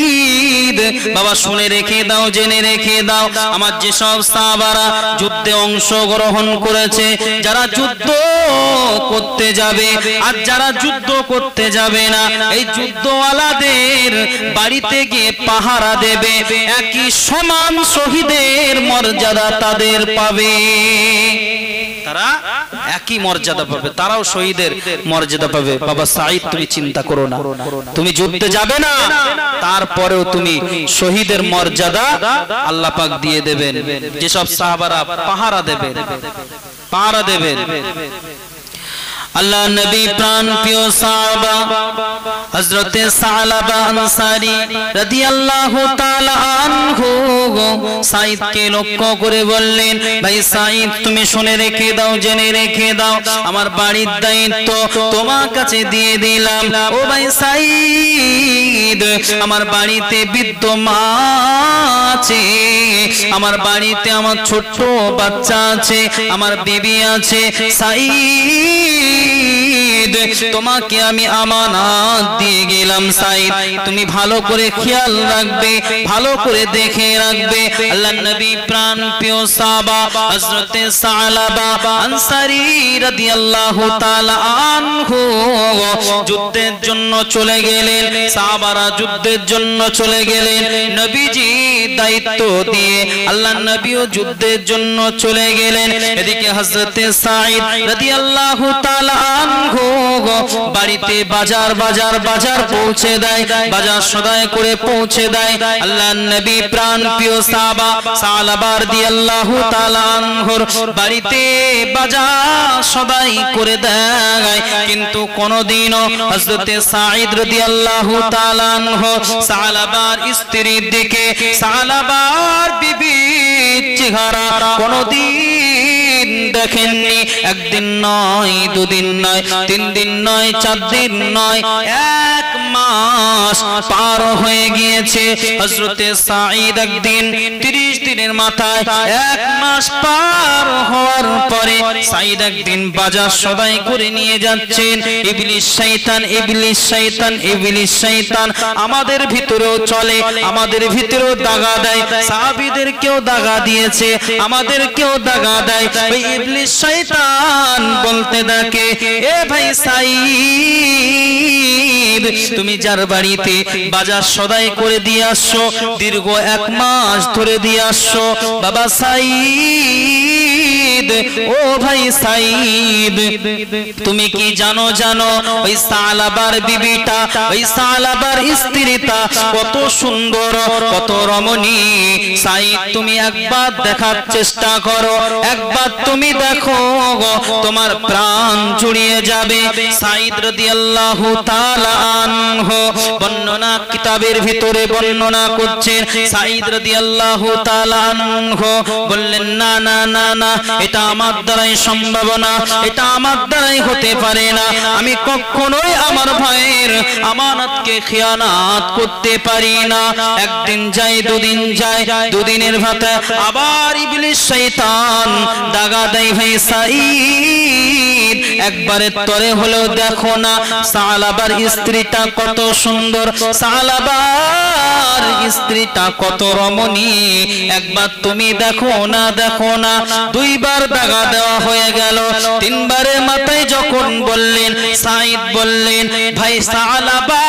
Speaker 1: বাবা শুনে রেখে দাও, জেনে রেখে দাও, আমার যেসব সাহাবারা যুদ্ধে অংশগ্রহণ করেছে, যারা যুদ্ধ করতে যাবে আর যারা যুদ্ধ করতে যাবে না, এই যুদ্ধওয়ালাদের বাড়িতে গিয়ে পাহারা দেবে, একই সমান শহীদের মর্যাদা তাদের পাবে, তারা একই মর্যাদা পাবে, তারাও শহীদের মর্যাদা পাবে। বাবা সাঈদ, তুমি চিন্তা করো না, তুমি যুদ্ধে যাবে না, তারপরেও তুমি শহীদের মর্যাদা আল্লাহ পাক দিয়ে দেবেন। যেসব সাহাবারা পাহারা দেবেন, পাহারা দেবেন, আল্লাহ নবী প্রাণ প্রিয় সাহাবা হযরতে সালাবা আনসারী রাদিয়াল্লাহু তাআলা আনহু সাঈদকে লক্ষ্য করে বললেন, ভাই সাঈদ, তুমি শুনে রেখে দাও, জেনে রেখে দাও, আমার বাড়ির দায়িত্ব তোমার কাছে দিয়ে দিলাম। ও ভাই সাঈদ, আমার বাড়িতে বৃদ্ধ মা আছে, আমার বাড়িতে আমার ছোট বাচ্চা আছে, আমার বিবি আছে, সাঈদ তোমাকে আমি আমানত দিয়ে গেলাম, সাঈদ তুমি ভালো করে খেয়াল রাখবে, ভালো করে দেখে রাখবে। আল্লাহর নবী প্রাণ প্রিয় সাহাবা হযরতে সালাবা আনসারী রাদিয়াল্লাহু তাআলা আনহু যুদ্ধের জন্য চলে গেলেন, সাহাবারা যুদ্ধের জন্য চলে গেলেন, নবীজি দায়িত্ব দিয়ে আল্লাহর নবীও যুদ্ধের জন্য চলে গেলেন। এদিকে হযরতে সাঈদ রাদিয়াল্লাহু তাআলা আনহু বাড়িতে বাজার বাজার বাজার পৌঁছে দেয়, বাজার সদাই করে পৌঁছে দেয়। আল্লাহর নবী প্রাণ প্রিয় সাহাবা সালাবা রাদিয়াল্লাহু তাআলা আনহুর বাড়িতে বাজার সদাই করে দেয়, কিন্তু কোনদিনও হযরতে সাঈদ রাদিয়াল্লাহু তাআলা আনহু সালাবার স্ত্রীর দিকে, সালাবার বিবির চেহারা কোনদিন দেখেননি। একদিন নয়, দুদিন নয়, তিন দিন নয়, চার দিন নয়, এক মাস মাস পার হয়ে গিয়েছে। হযরতে সাঈদ একদিন 30 দিনের মাথায় 1 মাস পার হওয়ার পরে সাঈদ একদিন বাজার সদাই করে নিয়ে যাচ্ছেন। ইবলিস শয়তান ইবলিস শয়তান ইবলিস শয়তান আমাদের ভিতরেও চলে, আমাদের ভিতরেও দাগা দেয়, সাহাবীদেরকেও দাগা দিয়েছে, আমাদেরকেও দাগা দেয়। ওই ইবলিস শয়তান বলতে থাকে, এ ভাই সাঈদ, তুমি যার বাড়িতে বাজার সদাই করে দিয়ে আসছো, দীর্ঘ 1 মাস ধরে দিয়ে আসছো, বাবা সাঈদ, ও ভাই সাঈদ, তুমি কি জানো ওই সালাবার বিবিটা, ওই সালাবার স্ত্রীটা কত সুন্দর, কত রমণী। সাঈদ, তুমি একবার দেখার চেষ্টা করো, একবার তুমি দেখো, তোমার প্রাণ জুড়িয়ে যাবে। সাঈদ রাদিয়াল্লাহু তাআলা আনহু বর্ণনা কিতাবের ভিতরে বর্ণনা করছেন। সাঈদ রাদিয়াল্লাহু তাআলা আনহু বললেন, না না না না, এটা আমার দ্বারাই সম্ভব না, এটা আমার দ্বারাই হতে পারে না, আমি কখনোই আমার ভাইয়ের আমানতকে খিয়ানত করতে পারি না। একদিন যায়, দুদিন যায়, দুদিনের ভাতে আবার ইবলিস শয়তান দাগা দেয়, ভাই সাঈদ, একবারে তরে হলেও দেখো না সালাবার স্ত্রীটা কত সুন্দর, সালাবার স্ত্রীটা কত রমণী, একবার তুমি দেখো না, দেখো না। 2 বার দাগা দেওয়া হয়ে গেল। 3 বারের মাথায় যখন বললেন, সাঈদ বললেন, ভাই সালাবা,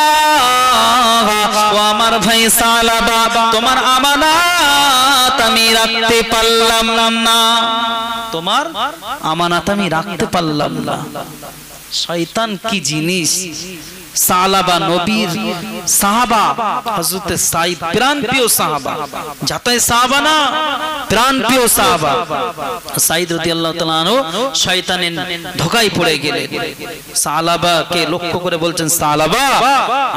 Speaker 1: ও আমার ভাই সালাবা, তোমার আমানত আমি রাখতে পারলাম না, তোমার আমানত আমি রাখতে পারলাম না। শয়তান কি জিনিস! সালাবা নবীর সাহাবা, হযরতে সাঈদ প্রাণপ্রিয় সাহাবা, যাতায় সাহাবা না, প্রাণপ্রিয় সাহাবা। সাঈদ রাদিয়াল্লাহু তাআলা আনহু শয়তানের ধোঁকায় পড়ে গেলেন। সালাবাকে লক্ষ্য করে বলছেন, সালাবা,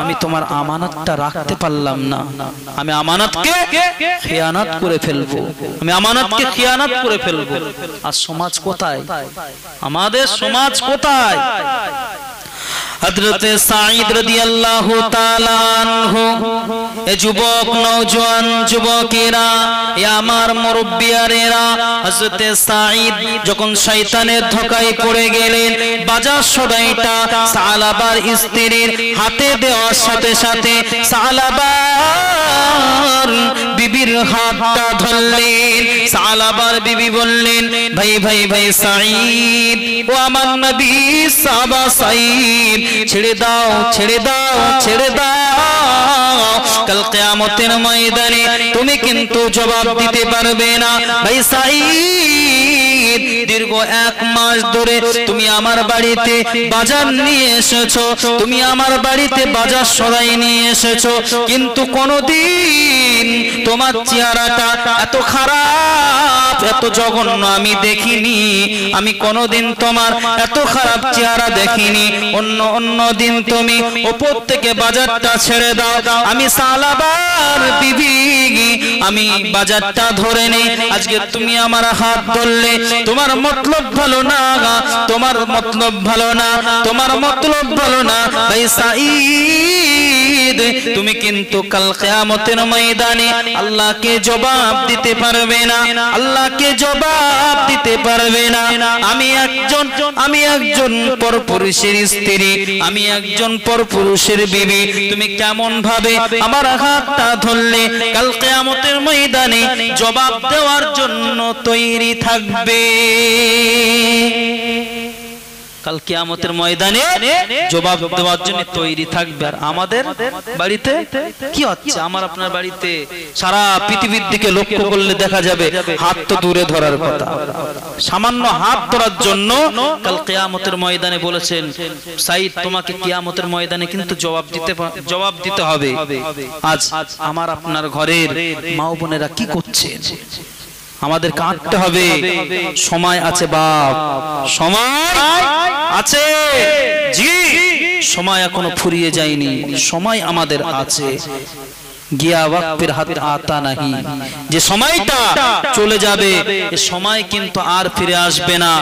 Speaker 1: আমি তোমার আমানতটা রাখতে পারলাম না, আমি আমানতকে খিয়ানত করে ফেলবো, আমি আমানতকে খিয়ানত করে ফেলবো। আর সমাজ কোথায়? আমাদের সমাজ কোথায়? হযরতে সাঈদ রাদিয়াল্লাহু তাআলা আনহু, এ যুবক, নওজোয়ান যুবকেরা, এ আমার মুরব্বিয়ারেরা, হযরতে সাঈদ যখন শয়তানের ধোঁকায় পড়ে গেলেন, বাজার সদাইটা সালাবার স্ত্রীর হাতে দেওয়ার সাথে সাথে সালাবার বিবির হাতটা ধরলেন। সালাবার বিবি বললেন, ভাই ভাই ভাই সাঈদ, ও আমার নবী সাহাবা সাঈদ, ছেড়ে দাও, ছেড়ে দাও, ছেড়ে দাও, কাল কিয়ামতের ময়দানে তুমি কিন্তু জবাব দিতে পারবে না। ভাই সাঈদ, দীর্ঘ 1 মাস ধরে তুমি আমার বাড়িতে বাজার নিয়ে এসেছো, তুমি আমার বাড়িতে বাজার সদাই নিয়ে এসেছো, কিন্তু কোনদিন তোমার চেহারাটা এত খারাপ, এত জঘন্য আমি দেখিনি, আমি কোনদিন তোমার এত খারাপ চেহারা দেখিনি। অন্য দিন তুমি উপর থেকে বাজারটা ছেড়ে দাও, আমি সালাবার বিবি, আমি বাজারটা ধরে নেই। আজকে তুমি আমার হাত ধরলে, তোমার মতলব ভালো না, তোমার মতলব ভালো না, তোমার মতলব ভালো না। ভাই সাঈদ, তুমি কিন্তু কাল কিয়ামতের ময়দানে আল্লাহকে জবাব দিতে পারবে না, আল্লাহকে জবাব দিতে পারবে না। আমি একজন পরপুরুষের স্ত্রী, আমি একজন পরপুরুষের বিবি, তুমি কেমন ভাবে আমার হাতটা ধরলে? কাল কিয়ামতের ময়দানে জবাব দেওয়ার জন্য তৈরি থাকবে। কাল কিয়ামতের ময়দানে জবাব দেওয়ার জন্য তৈরি থাকবে। আর আমাদের বাড়িতে কি হচ্ছে? আমার আপনার বাড়িতে সারা পৃথিবীর দিকে লক্ষ্য করলে দেখা যাবে হাত তো দূরে ধরার কথা, সামান্য হাত ধরার জন্য কাল কিয়ামতের ময়দানে বলেছেন, সাঈদ, তোমাকে কিয়ামতের ময়দানে কিন্তু জবাব দিতে হবে। আজ আমার আপনার ঘরের মা ও বোনেরা কি করছে? আমাদের কাঁদতে হবে। সময় আছে বাপ, সময় আছে, জি, সময় এখনো ফুরিয়ে যায়নি, সময় আমাদের আছে। গিয়া ওয়াক্ত ফির হাত আতা নাহি, যে সময়টা চলে যাবে এই সময় কিন্তু আর ফিরে আসবে না।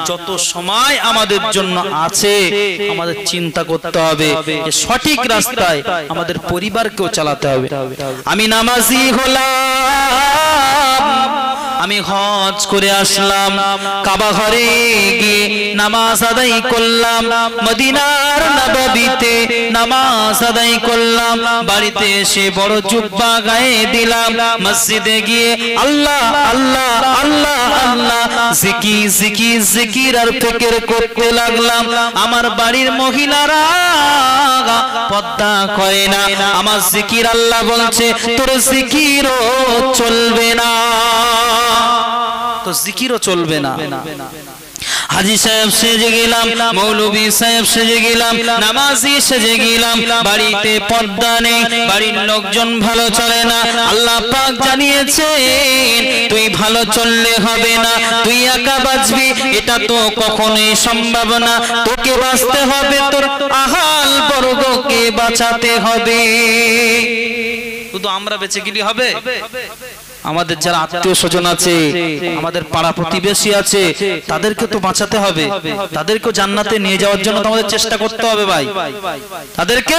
Speaker 1: যত সময় আমাদের জন্য আছে আমাদের চিন্তা করতে হবে যে সঠিক রাস্তায় আমাদের পরিবারকেও চালাতে হবে। আমি নামাজি হলাম, আমি হজ করে আসলাম, কাবা ঘরে গিয়ে নামাজ আদায় করলাম, মদিনার নববীতে নামাজ আদায় করলাম, বাড়িতে এসে বড় জুব্বা গায়ে দিলাম, মসজিদে গিয়ে আল্লাহ আল্লাহ আল্লাহ আল্লাহ জিকির জিকির জিকির আর ফিকির করতে লাগলাম। আমার বাড়ির মহিলারা পর্দা করে না, আমার জিকির আল্লাহ বলছে তোর জিকিরও চলবে না, তো জিকিরও চলবে না। হাজি সাহেব সেজে গেলাম, মৌলভী সাহেব সেজে গেলাম, নামাজি সেজে গেলাম, বাড়িতে পর্দা নেই, বাড়ির লোকজন ভালো চলে না। আল্লাহ পাক জানিয়েছেন তুই ভালো চললে হবে না, তুই একা বাঁচবি এটা তো কখনোই সম্ভব না, তোকে বাঁচতে হবে, তোর আহাল বর্গকে বাঁচাতে হবে। শুধু আমরা বেঁচে গেলে হবে? আমাদের যারা আত্মীয় স্বজন আছে, আমাদের পাড়া প্রতিবেশী আছে, তাদেরকে তো বাঁচাতে হবে, তাদেরকে জান্নাতে নিয়ে যাওয়ার জন্য তো আমাদের চেষ্টা করতে হবে ভাই, তাদেরকে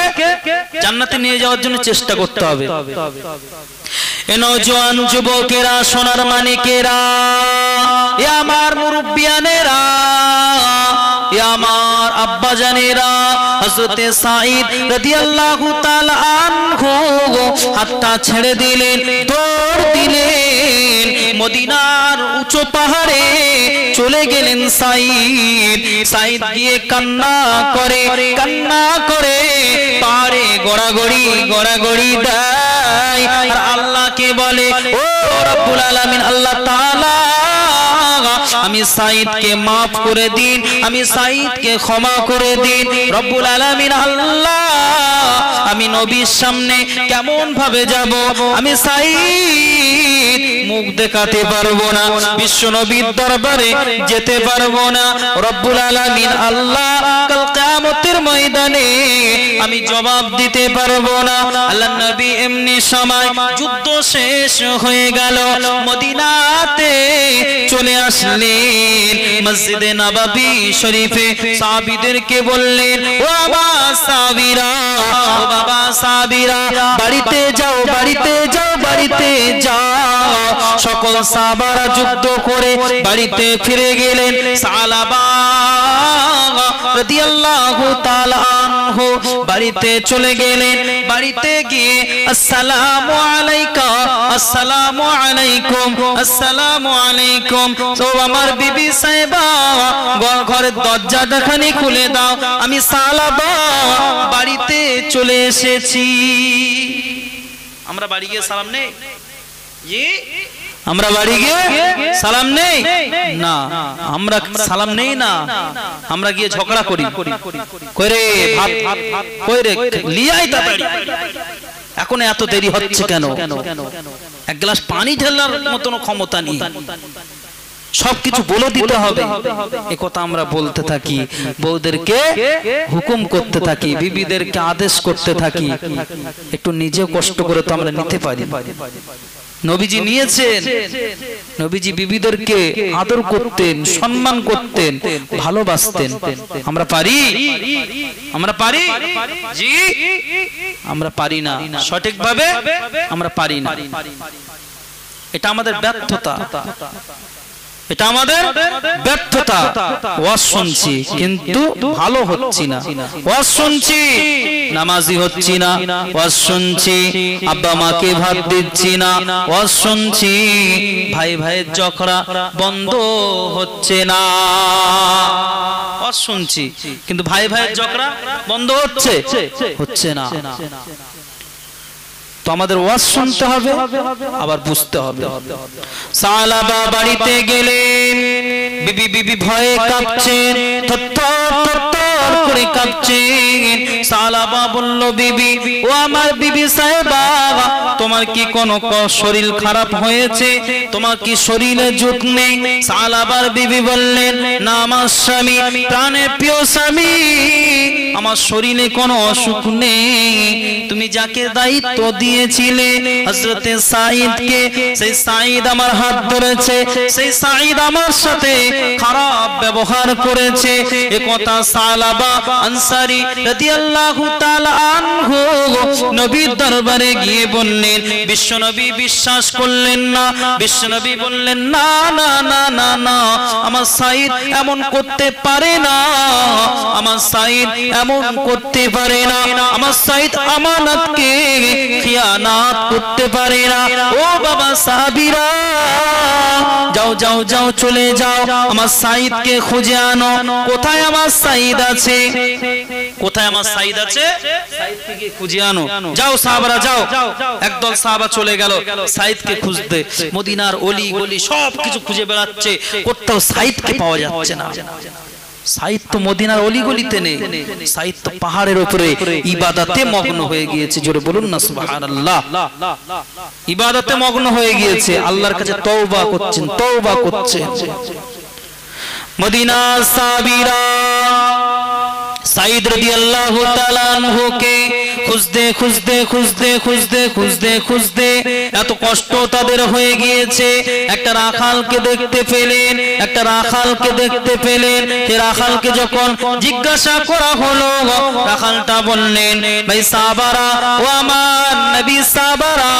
Speaker 1: জান্নাতে নিয়ে যাওয়ার জন্য চেষ্টা করতে হবে। এ নওজোয়ান যুবকেরা, সোনার মানিকেরা, এ আমার মুরব্বিয়ানেরা, এ আমার আব্বা জানেরা, হযরতে সাঈদ রাদিয়াল্লাহু তাআলা আনহু হাতটা ছেড়ে দিলেন, দৌড় দিলেন, মদিনার উঁচু পাহাড়ে চলে গেলেন সাঈদ। সাঈদ গিয়ে কান্না করে পাহাড়ে গড়াগড়ি গড়াগড়ি দেয় আর আল্লাহকে বলে, ও রব্বুল আলামিন, আল্লাহ তাআলা আমি সাঈদকে মাফ করে দিন, আমি সাঈদকে ক্ষমা করে দিন। রব্বুল আলামিন, আল্লাহ আমি নবীর সামনে কেমন ভাবে যাব, আমি সাঈদ মুখ দেখাতে পারবো না, বিশ্ব নবীর দরবারে যেতে পারবো না। রব্বুল আলামিন, আল্লাহ কাল কিয়ামতের ময়দানে আমি জবাব দিতে পারবো না। আল্লাহ নবী এমনি সময় যুদ্ধ শেষ হয়ে গেল, মদিনাতে চলে আসলেন, মসজিদে নববী শরীফে সাহাবীদেরকে বললেন, ও বাবা সাহাবীরা, ও বাবা সাহাবীরা, বাড়িতে যাও বাড়িতে যাও বাড়িতে যাও। সকল সাহাবারা যুদ্ধ করে বাড়িতে ফিরে গেলেন। সালাবা রাদিয়াল্লাহু তাআলা আনহু বাড়িতে চলে গেলেন, বাড়িতে গিয়ে আসসালামু আলাইকা, আসসালামু আলাইকুম, আসসালামু আলাইকুম। তো আমার বিবি সাহেবা, ঘরের দরজাটা খানি খুলে দাও, আমি সালাবা বাড়িতে চলে এসেছি। আমরা বাড়ি গিয়ে সালাম নেই? জি, আমরা বাড়ি গিয়ে সালাম নেই না, আমরা সালাম নেই না, আমরা গিয়ে ঝগড়া করি, কইরে ভাত কইরে লিয়াই তাড়াতাড়ি, এখন এত দেরি হচ্ছে কেন? এক গ্লাস পানি ঢালার মতন ক্ষমতা নেই, সবকিছু বলে দিতে হবে, এই কথা আমরা বলতে থাকি, বউদেরকে হুকুম করতে থাকি, বিবিদেরকে আদেশ করতে থাকি। একটু নিজে কষ্ট করে তো আমরা নিতে পারি। নবীজি নিয়েছেন, নবীজি বিবিদেরকে আদর করতেন, সম্মান করতেন, ভালোবাসতেন। আমরা পারি? আমরা পারি? জি, আমরা পারি না, সঠিকভাবে আমরা পারি না। এটা আমাদের ব্যর্থতা, এটা আমাদের ব্যর্থতা। ওয়াজ শুনছি কিন্তু ভালো হচ্ছি না, ওয়াজ শুনছি নামাজি হচ্ছি না, ওয়াজ শুনছি আব্বা মাকে ভাত দিচ্ছি না, ওয়াজ শুনছি ভাই ভাইয়ের ঝগড়া বন্ধ হচ্ছে না, ওয়াজ শুনছি কিন্তু ভাই ভাইয়ের ঝগড়া বন্ধ হচ্ছে না। তো আমাদের ওয়াজ শুনতে হবে, আবার বুঝতে হবে। সালাবা বাড়িতে গেলেন, বিবি ভয়ে কাঁপছেন, থরথর থরথর করে কাঁপছেন। সালাবা বলল, বিবি, ও আমার বিবি সাহেবা, তোমার কি কোনো শরীর খারাপ হয়েছে? তোমার কি শরীরে জুত নেই? সালাবার বিবি বললেন, না আমার স্বামী, প্রাণের প্রিয় স্বামী, আমার শরীরে কোনো অসুখ নেই। তুমি যাকে দায়িত্ব দিয়েছিলে হযরতে সাঈদকে, সেই সাঈদ আমার হাত ধরেছে, সেই সাঈদ আমার সাথে খারাপ ব্যবহার করেছে। এ কথা সালাবা আনসারী রাদিয়াল্লাহু তাআলা আনহু নবীর দরবারে গিয়ে বললেন। বিশ্বনবী বিশ্বাস করলেন না। বিশ্বনবী বললেন, না না না না না, আমার সাঈদ এমন করতে পারে না, আমার সাঈদ এমন করতে পারে না, আমার সাঈদ আমানতকে খিয়ানাত করতে পারে না। ও বাবা সাহাবীরা, যাও যাও যাও, চলে যাও, আমার সাঈদকে খুঁজে আনো। কোথায় আমার সাঈদ আছে? কোথায় আমার সাঈদ আছে? সাঈদকে গিয়ে খুঁজে আনো। যাও সাহাবারা, যাও। একদল সাহাবা চলে গেল সাঈদকে খুঁজতে। মদিনার অলি গলি সব কিছু খুঁজে বেড়াচ্ছে, কোথাও সাঈদকে পাওয়া যাচ্ছে না। সাঈদ তো মদিনার অলিগলিতে নেই, সাঈদ তো পাহাড়ের উপরে ইবাদতে মগ্ন হয়ে গিয়েছে। জোরে বলুন না সুবহানাল্লাহ। ইবাদতে মগ্ন হয়ে গিয়েছে, আল্লাহর কাছে তওবা করছেন, তওবা করছেন। মদিনার সাহাবীরা সাঈদ রাদিয়াল্লাহু তাআলা আনহুকে খুঁজতে খুঁজতে খুঁজতে খুঁজতে খুঁজতে খুঁজতে এত কষ্ট তাদের হয়ে গিয়েছে। একটা রাখালকে দেখতে পেলেন, একটা রাখালকে দেখতে পেলেন। সেই রাখালকে যখন জিজ্ঞাসা করা হলো, রাখালটা বললেন, ভাই সাহাবারা, ও আমার নবী সাহাবারা,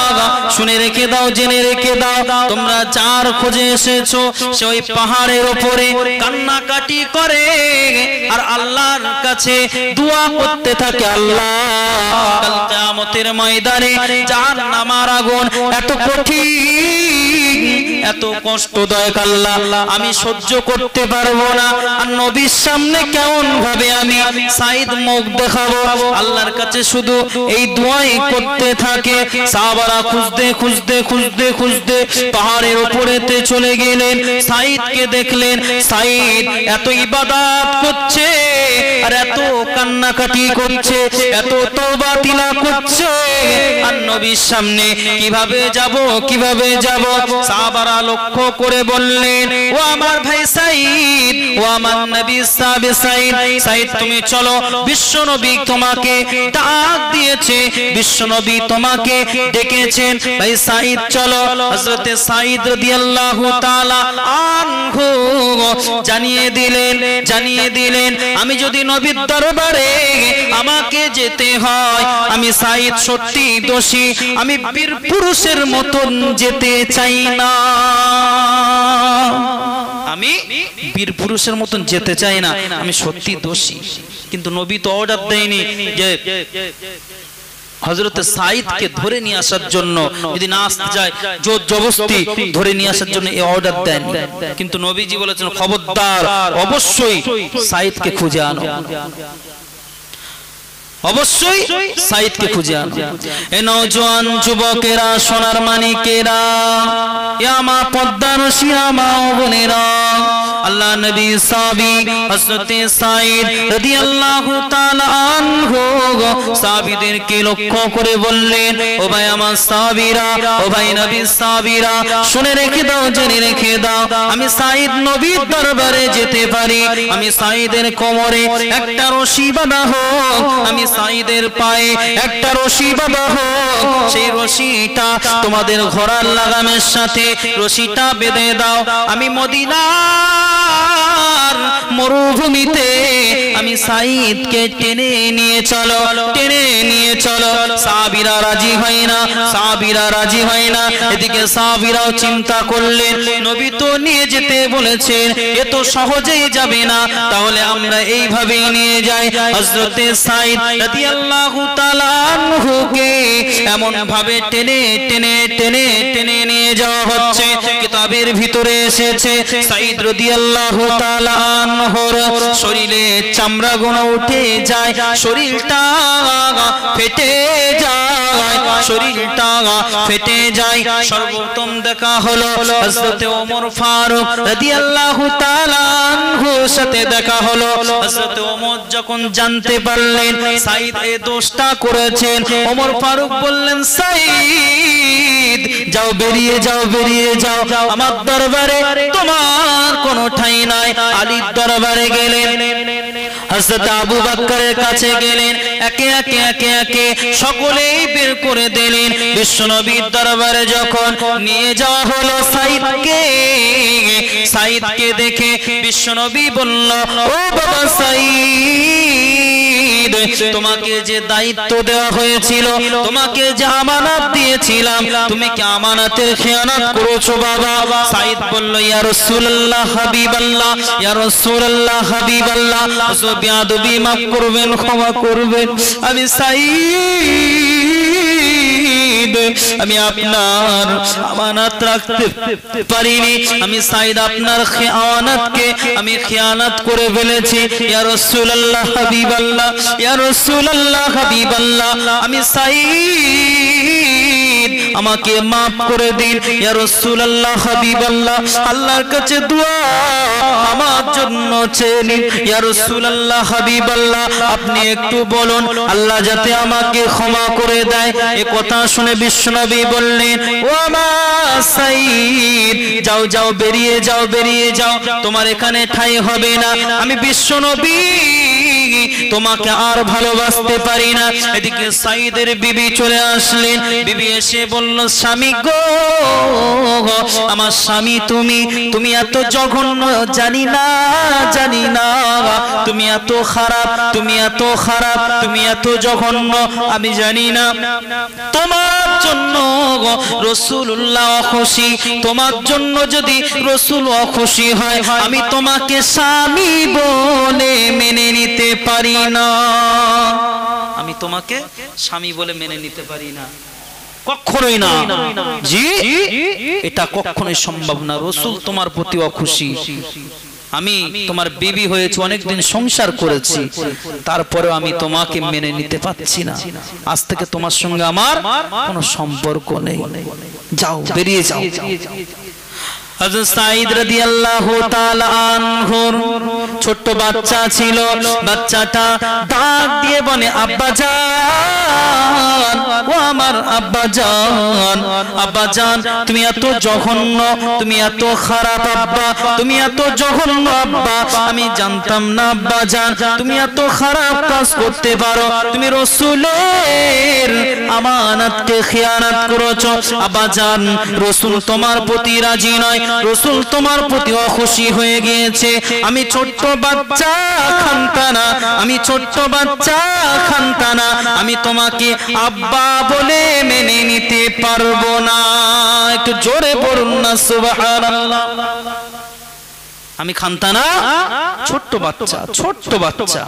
Speaker 1: শুনে রেখে দাও, জেনে রেখে দাও, তোমরা যার খোঁজে এসেছো সে ওই পাহাড়ের উপরে কান্নাকাটি করে আর আল্লাহর কাছে দোয়া করতে থাকে। আল্লাহ, কাল কিয়ামতের ময়দানে জাহান্নামের আগুন এত কঠিন, এত কষ্টদায়ক, আল্লাহ আমি সহ্য করতে পারবো না। আর নবীর সামনে কেমন ভাবে আমি সাঈদ মুখ দেখাবো? আল্লাহর কাছে শুধু এই দোয়াই করতে থাকে। সাহাবারা খুঁজতে খুঁজতে খুঁজতে খুঁজতে পাহাড়ের উপরেতে চলে গেলেন। সাঈদকে দেখলেন, সাঈদ এত ইবাদত করছে আর এত কান্নাকাটি করছে, এত তওবা তিলা করছে, আর নবীর সামনে কিভাবে যাব, কিভাবে যাব? সাহাবারা লক্ষ্য করে বললেন, ও আমার ভাই সাঈদ, ও আমার নবী সাহাবে সাঈদ, সাঈদ তুমি চলো, বিশ্বনবী তোমাকে ডাক দিয়েছে, বিশ্বনবী তোমাকে ডেকেছেন, ভাই সাঈদ চলো। হযরতে সাঈদ রাদিয়াল্লাহু তাআলা আনহু জানিয়ে দিলেন, আমি যদি নবীর দরবারে আমাকে যেতে হয়, আমি সাঈদ সত্যি দোষী, আমি বীর পুরুষের মতন যেতে চাই না, আমি বীর পুরুষের মতন যেতে চাই না, আমি সত্যি দোষী। কিন্তু নবী তো অর্ডার দেয়নি যে হযরতে সাঈদকে ধরে নিয়ে আসার জন্য, যদি না আসতে যায় জোর জবরদস্তি ধরে নিয়ে আসার জন্য এই অর্ডার দেন। কিন্তু নবীজি বলেছেন, খবরদার, অবশ্যই সাঈদকে খুঁজে আনো, অবশ্যই সাঈদকে খুঁজে আনো। এ নওজোয়ান যুবকেরা, সোনার মানিকেরা, মা পদ্মার শিয়ামা বোনেরা, আল্লাহ নবী সাহাবী হযরতে সাঈদ রাদিয়াল্লাহু তাআলা আনহু সাহাবীদেরকে লক্ষ্য করে বললেন, ও ভাই আমার সাহাবীরা, ও ভাই নবীর সাহাবীরা, শুনে রেখে দাও, জেনে রেখে দাও, আমি সাঈদ নবীর দরবারে যেতে পারি। আমি সাঈদের কোমরে একটা রশি বাঁধা হোক, আমি সাঈদের পায়ে একটা রশি বাঁধা হোক, সেই রশিটা তোমাদের ঘোড়ার লাগামের সাথে রশিটা বেঁধে দাও। আমি মদিনার মরুভূমিতে আমি সাঈদকে টেনে নিয়ে চলো, টেনে নিয়ে চলো। সাহাবীরা রাজি হয় না, সাহাবীরা রাজি হয় না। এদিকে সাহাবীরাও চিন্তা করলেন, নবী তো নিয়ে যেতে বলেছেন, এ তো সহজেই যাবে না, তাহলে আমরা এইভাবেই নিয়ে যাই। হযরতে সাঈদ রাদিয়াল্লাহু তাআলা আনহুকে এমন ভাবে টেনে টেনে টেনে টেনে নিয়ে যাওয়া হচ্ছে। কিতাব কিতাবের ভিতরে এসেছে সাঈদ রাদিয়াল্লাহু তাআলা আনহুর শরীরে চামড়াগুলো উঠে যায়, শরীরটা ফেটে যায়, শরীরটা ফেটে যায়। সর্বপ্রথম দেখা হলো হযরত ওমর ফারুক রাদিয়াল্লাহু তাআলা আনহুর সাথে দেখা হলো। হযরত ওমর যখন জানতে পারলেন সাঈদ এই দোষটা করেছেন, ওমর ফারুক বললেন, সাঈদ যাও, বেরিয়ে যাও, বেরিয়ে যাও, আমার দরবারে তোমার কোনো ঠাঁই নাই। আলীর দরবারে গেলেন, হযরত আবু বকরের কাছে গেলেন, একে একে একে একে সকলেই বের করে দিলেন। বিশ্বনবীর দরবারে যখন নিয়ে যাওয়া হলো সাঈদকে, সাঈদকে দেখে বিশ্বনবী বলল, ও বাবা সাঈদ, তোমাকে যে দায়িত্ব দেওয়া হয়েছিল, তোমাকে যে আমানত দিয়েছিলাম, তুমি কি আমানতের খেয়ানত করেছো বাবা? সাঈদ বলল, ইয়া রাসূলুল্লাহ হাবিবাল্লাহ, ইয়া রাসূলুল্লাহ হাবিবাল্লাহ, বেয়াদবি মাফ করবেন, ক্ষমা করবেন, আমি সাঈদ, আমি আপনার আমানত রাখতে পারিনি, আমি সাঈদ আপনার আমানতকে আমি খিয়ানত করে ফেলেছি। ইয়া রাসূলুল্লাহ হাবিবাল্লাহ, ইয়া রাসূলুল্লাহ হাবিবাল্লাহ, আমি সাঈদ, আমাকে maaf করে দিন। ইয়া রাসূলুল্লাহ হাবিবাল্লাহ, আল্লাহর কাছে দোয়া আমার জন্য চেয়ে নিন। ইয়া রাসূলুল্লাহ হাবিবাল্লাহ, আপনি একটু বলুন আল্লাহ যাতে আমাকে ক্ষমা করে দেয়। এই কথা শুনে বিশ্বনবী বললেন, ও আমার সাঈদ, যাও যাও, বেরিয়ে যাও, বেরিয়ে যাও, তোমার এখানে ঠাঁই হবে না। আমি বিশ্বনবী তোমাকে আর ভালোবাসতে পারি না। এদিকে সাঈদের বিবি চলে আসলেন। বিবি এসে বলল, স্বামী গো, আমার স্বামী, তুমি এত জঘন্য, জানি না, জানি না, তুমি এত খারাপ, তুমি এত খারাপ, তুমি এত জঘন্য, আমি জানি না। তোমার জন্য রাসূলুল্লাহ খুশি, তোমার জন্য যদি রাসূল খুশি হয়, আমি তোমাকে স্বামী বলে মেনে নিতে পারি না, আমি তোমাকে স্বামী বলে মেনে নিতে পারি না, কখনোই না। জি, এটা কখনোই সম্ভব না। রাসূল তোমার প্রতি অখুশি, আমি তোমার বিবি হয়েছে, অনেকদিন সংসার করেছি, তারপরেও আমি তোমাকে মেনে নিতে পারছি না। আজ থেকে তোমার সঙ্গে আমার কোনো সম্পর্ক নেই, যাও, বেরিয়ে যাও। হযরত সাঈদ রাদিয়াল্লাহু তাআলা আনহুর ছোট বাচ্চা ছিল, বাচ্চাটা ডাক দিয়ে বলে, আব্বা জান, ও আমার আব্বা জান, আব্বা জান, তুমি এত জঘন্য, তুমি এত খারাপ আব্বা, তুমি এত জঘন্য আব্বা, আমি জানতাম না আব্বা জান তুমি এত খারাপ কাজ করতে পারো, তুমি রাসূলের আমানতকে খিয়ানত করেছো। আব্বা জান, রাসূল তোমার প্রতি রাজি নয়, রাসূল তোমার প্রতি অখুশি হয়ে গিয়েছে। আমি ছোট্ট বাচ্চা খানতানা, আমি ছোট্ট বাচ্চা খানতানা, আমি তোমাকে আব্বা বলে মেনে নিতে পারবো না। একটু জোরে বলুন না সুবহানাল্লাহ। আমি খানতানা, ছোট্ট বাচ্চা, ছোট্ট বাচ্চা।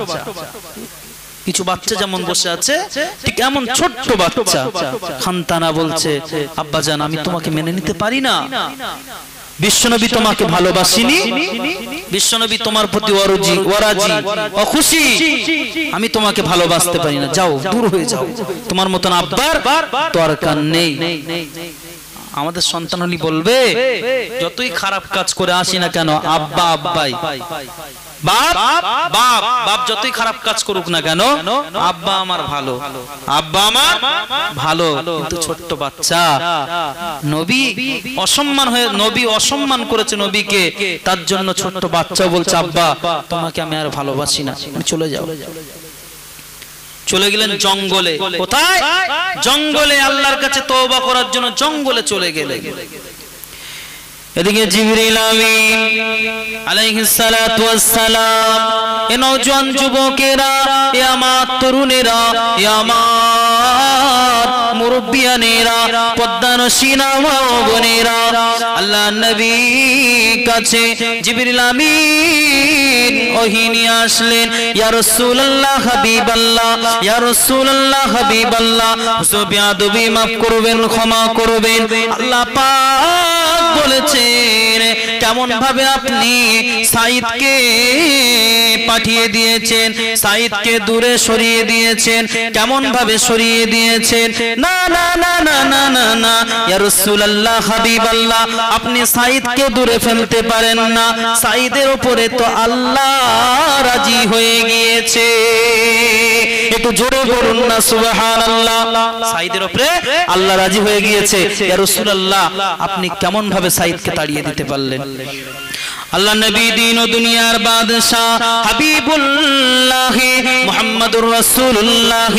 Speaker 1: কিছু বাচ্চা যেমন বসে আছে, ঠিক এমন ছোট্ট বাচ্চা খানতানা বলছে, আব্বা জান আমি তোমাকে মেনে নিতে পারি না, বিশ্বনবী তোমাকে ভালোবাসিনি, বিশ্বনবী তোমার প্রতি অরাজি, অখুশি, আমি তোমাকে ভালোবাসতে পারি না, যাও, দূর হয়ে যাও, তোমার মতন আব্বার দরকার নেই। আমাদের সন্তানই বলবে, যতই খারাপ কাজ করে আসি না কেন, আব্বা আব্বাই, বাপ বাপ বাপ, যতই খারাপ কাজ করুক না কেন, আব্বা আমার ভালো, আব্বা আমার ভালো। কিন্তু ছোট্ট বাচ্চা, নবী অসম্মান হয়ে, নবী অসম্মান করেছে নবীকে, তার জন্য ছোট্ট বাচ্চাও বলছে, আব্বা তোমাকে আমি আর ভালোবাসি না, চলে যাও। চলে গেলেন জঙ্গলে। কোথায়? জঙ্গলে, আল্লাহর কাছে তওবা করার জন্য জঙ্গলে চলে গেলেন। এদিকে জিবরিল আমিন আলাইহিস সালাতু ওয়াস সালাম, এ নওজোয়ান যুবকেরা, এ আমার তরুণেরা, এ আমার মুরব্বিয়ানেরা, পদ্মানসীনা বোনেরা, আল্লাহর নবী কাছে জিবরিল আমিন ওহী নিয়ে আসলেন। ইয়া রাসূলুল্লাহ হাবিবাল্লাহ, ইয়া রাসূলুল্লাহ হাবিবাল্লাহ, বেয়াদবি মাফ করবেন, ক্ষমা করবেন, আল্লাহ পাক বলেছেন কেমন ভাবে আপনি সাঈদকে পাঠিয়ে দিয়েছেন, সাঈদকে দূরে সরিয়ে দিয়েছেন, কেমন ভাবে সরিয়ে দিয়েছেন। না না না না না না না ইয়া রাসূলুল্লাহ হাবিবাল্লাহ, আপনি সাঈদকে দূরে ফেলতে পারেন না, সাঈদের উপরে তো আল্লাহ রাজি হয়ে গিয়েছে। একটু জোরে বলুন না সুবহানাল্লাহ। সাঈদের উপরে আল্লাহ রাজি হয়ে গিয়েছে। ইয়া রাসূলুল্লাহ আপনি কেমন ভাবে সাঈদকে তাড়িয়ে দিতে পারলেন? আল্লাহ নবী দিন ও দুনিয়ার বাদশা হাবিবুল্লাহ মুহাম্মদুর রাসূলুল্লাহ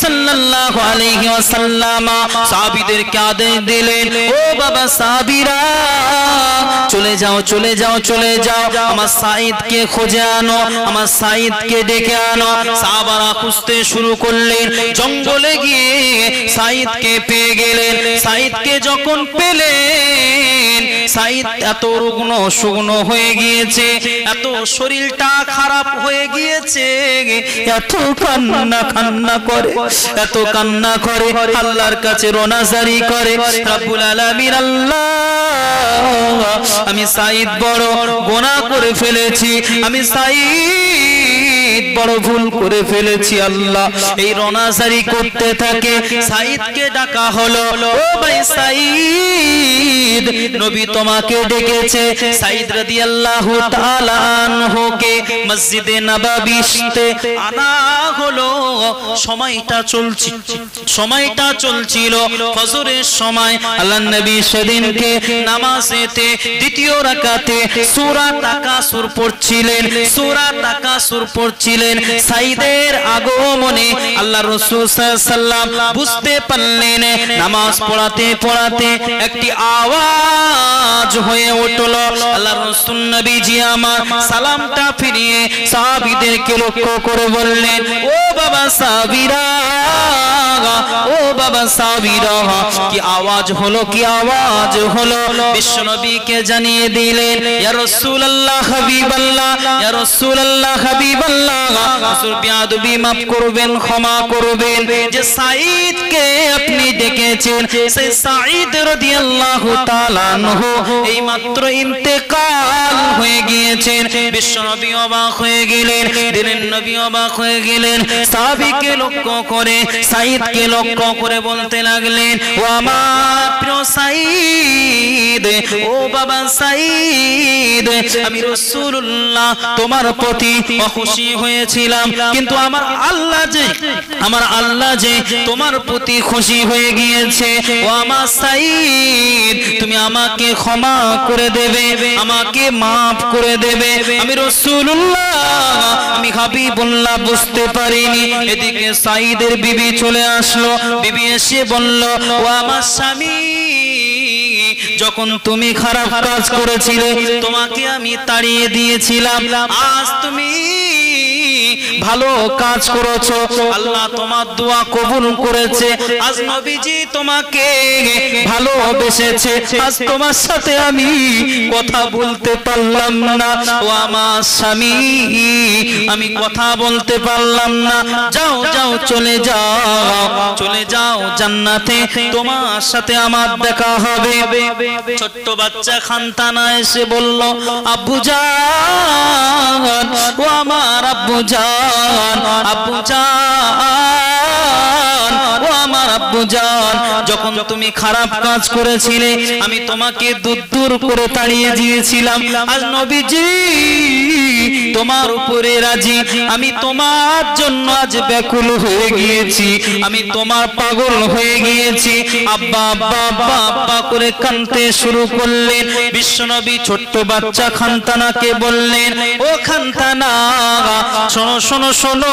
Speaker 1: সাল্লাল্লাহু আলাইহি ওয়াসাল্লাম সাহাবীদেরকে আদেশ দিলেন, ও বাবা সাহাবীরা চলে যাও চলে যাও চলে যাও, আমার সাঈদকে খুঁজে আনো, আমার সাঈদকে ডেকে আনো। সাহাবারা খুঁজতে শুরু করলেন, জঙ্গলে গিয়ে সাঈদকে পেয়ে গেলেন। সাঈদকে যখন পেলেন, সাঈদ এত রুগ্ন শুকনো হয়ে গিয়েছে, এত শরীরটা খারাপ হয়ে গিয়েছে, এত কান্না কান্না করে, এত কান্না করে, আল্লাহর কাছে রোনাজারি করে, রব্বুল আলামিন আল্লাহ আমি সাঈদ বড় গুনাহ করে ফেলেছি, আমি সাঈদ বড় ভুল করে ফেলেছি আল্লাহ। এই রোনাজারি করতে থাকে। সাঈদকে ডাকা হলো, ও ভাই সাঈদ, নবী তোমাকে ডেকেছে। সাঈদ রাদিয়াল্লাহু তাআলা আনহুকে মসজিদে নববীতে আনা হলো। সময়টা চলছিল ফজরের সময়। আল্লাহর নবী সেদিনকে নামাজেতে দ্বিতীয় রাকাতে সূরা তাকাসুর পড়ছিলেন, সূরা তাকাসুর পড়ছিলেন। সাঈদের আগমনে আল্লাহর রাসূল সাল্লাল্লাহু আলাইহি ওয়াসাল্লাম বুঝতে পারলেন, নামাজ পড়াতে পড়াতে একটি আওয়াজ হয়ে উঠল। আল্লাহর রাসূল নবীজি আমার সালামটা ফিরিয়ে সাহাবীদেরকে লক্ষ্য করে বললেন, ও বাবা সাহাবীরা, ও বাবা সাহাবীরা, কি আওয়াজ হলো, কি আওয়াজ হলো? বিশ্বনবীকে জানিয়ে দিলেন, ইয়া রাসূলুল্লাহ হাবিবাল্লাহ, ইয়া রাসূলুল্লাহ হাবিবাল্লাহ, রাসূল বিয়াদবি মাফ করবেন, ক্ষমা করবেন, যে সাঈদকে আপনি ডেকেছেন সেই সাঈদ রাদিয়াল্লাহু তাআলা আনহু এই মাত্র ইন্তেকাল হয়ে গিয়েছেন। বিশ্বনবী অবাক হয়ে গেলেন, দিনের নবী অবাক হয়ে গেলেন। সাহাবীকে লক্ষ্য করে, সাঈদকে লক্ষ্য করে বলতে লাগলেন, ও আমার প্রিয় সাঈদ, ও বাবা সাঈদ, আমি রাসূলুল্লাহ তোমার প্রতি খুশি হয়েছিলাম, কিন্তু আমার আল্লাহ যে তোমার প্রতি খুশি হয়ে গিয়েছে। ও আমার সাঈদ, তুমি আমাকে ক্ষমা করে দেবে, আমাকে maaf করে দেবে। আমি রাসূলুল্লাহ, আমি হাবিবুল্লাহ বুঝতে পারিনি। এদিকে সাঈদের বিবি চলে আসলো। বিবি এসে বলল, ও আমার স্বামী, যখন তুমি খারাপ কাজ করেছিলে তোমাকে আমি তাড়িয়ে দিয়েছিলাম, আজ তুমি ভালো কাজ করেছো, আল্লাহ তোমার দোয়া কবুল করেছে, আজ নবীজি তোমাকে ভালোবেসেছে, আজ তোমার সাথে আমি কথা বলতে পারলাম না। ও আমার স্বামী, আমি কথা বলতে পারলাম না, যাও যাও চলে যাও জান্নাতে, তোমার সাথে আমার দেখা হবে। ছোট্ট বাচ্চা খানতানা এসে বলল, আব্বু জান, ও আমার আব্বু জান, আব্বু জান, ও আমার আব্বু জান, যখন তুমি খারাপ কাজ করেছিলে আমি তোমাকে দূর করে তাড়িয়ে দিয়েছিলাম, আজ নবীজি তোমার উপরে রাজি, আমি তোমার জন্য আজ ব্যাকুল হয়ে গিয়েছি, আমি তোমার পাগল হয়ে গিয়েছি। আব্বা আব্বা আব্বা আব্বা করে কাঁদতে শুরু করলেন। বিশ্বনবী ছোট্ট বাচ্চা খানতানাকে বললেন, ও খানতানা, শোনো শোনো শোনো,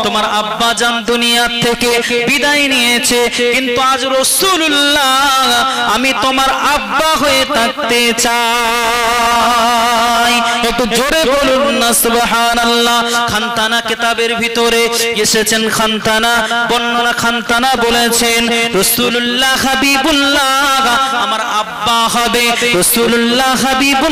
Speaker 1: তোমার আব্বা জান দুনিয়া থেকে বিদায় নিয়েছে, কিন্তু আজ রাসূলুল্লাহ আমি তোমার আব্বা হয়ে থাকতে চাই। একটু জোরে বলুন না সুবহানাল্লাহ। খানতানা কিতাবের ভিতরে এসেছেন, খানতানা বর্ণনা, খানতানা বলেছেন রাসূলুল্লাহ হাবিবুল্লাহ আমার আব্বা হবে, রাসূলুল্লাহ হাবিবুল্লাহ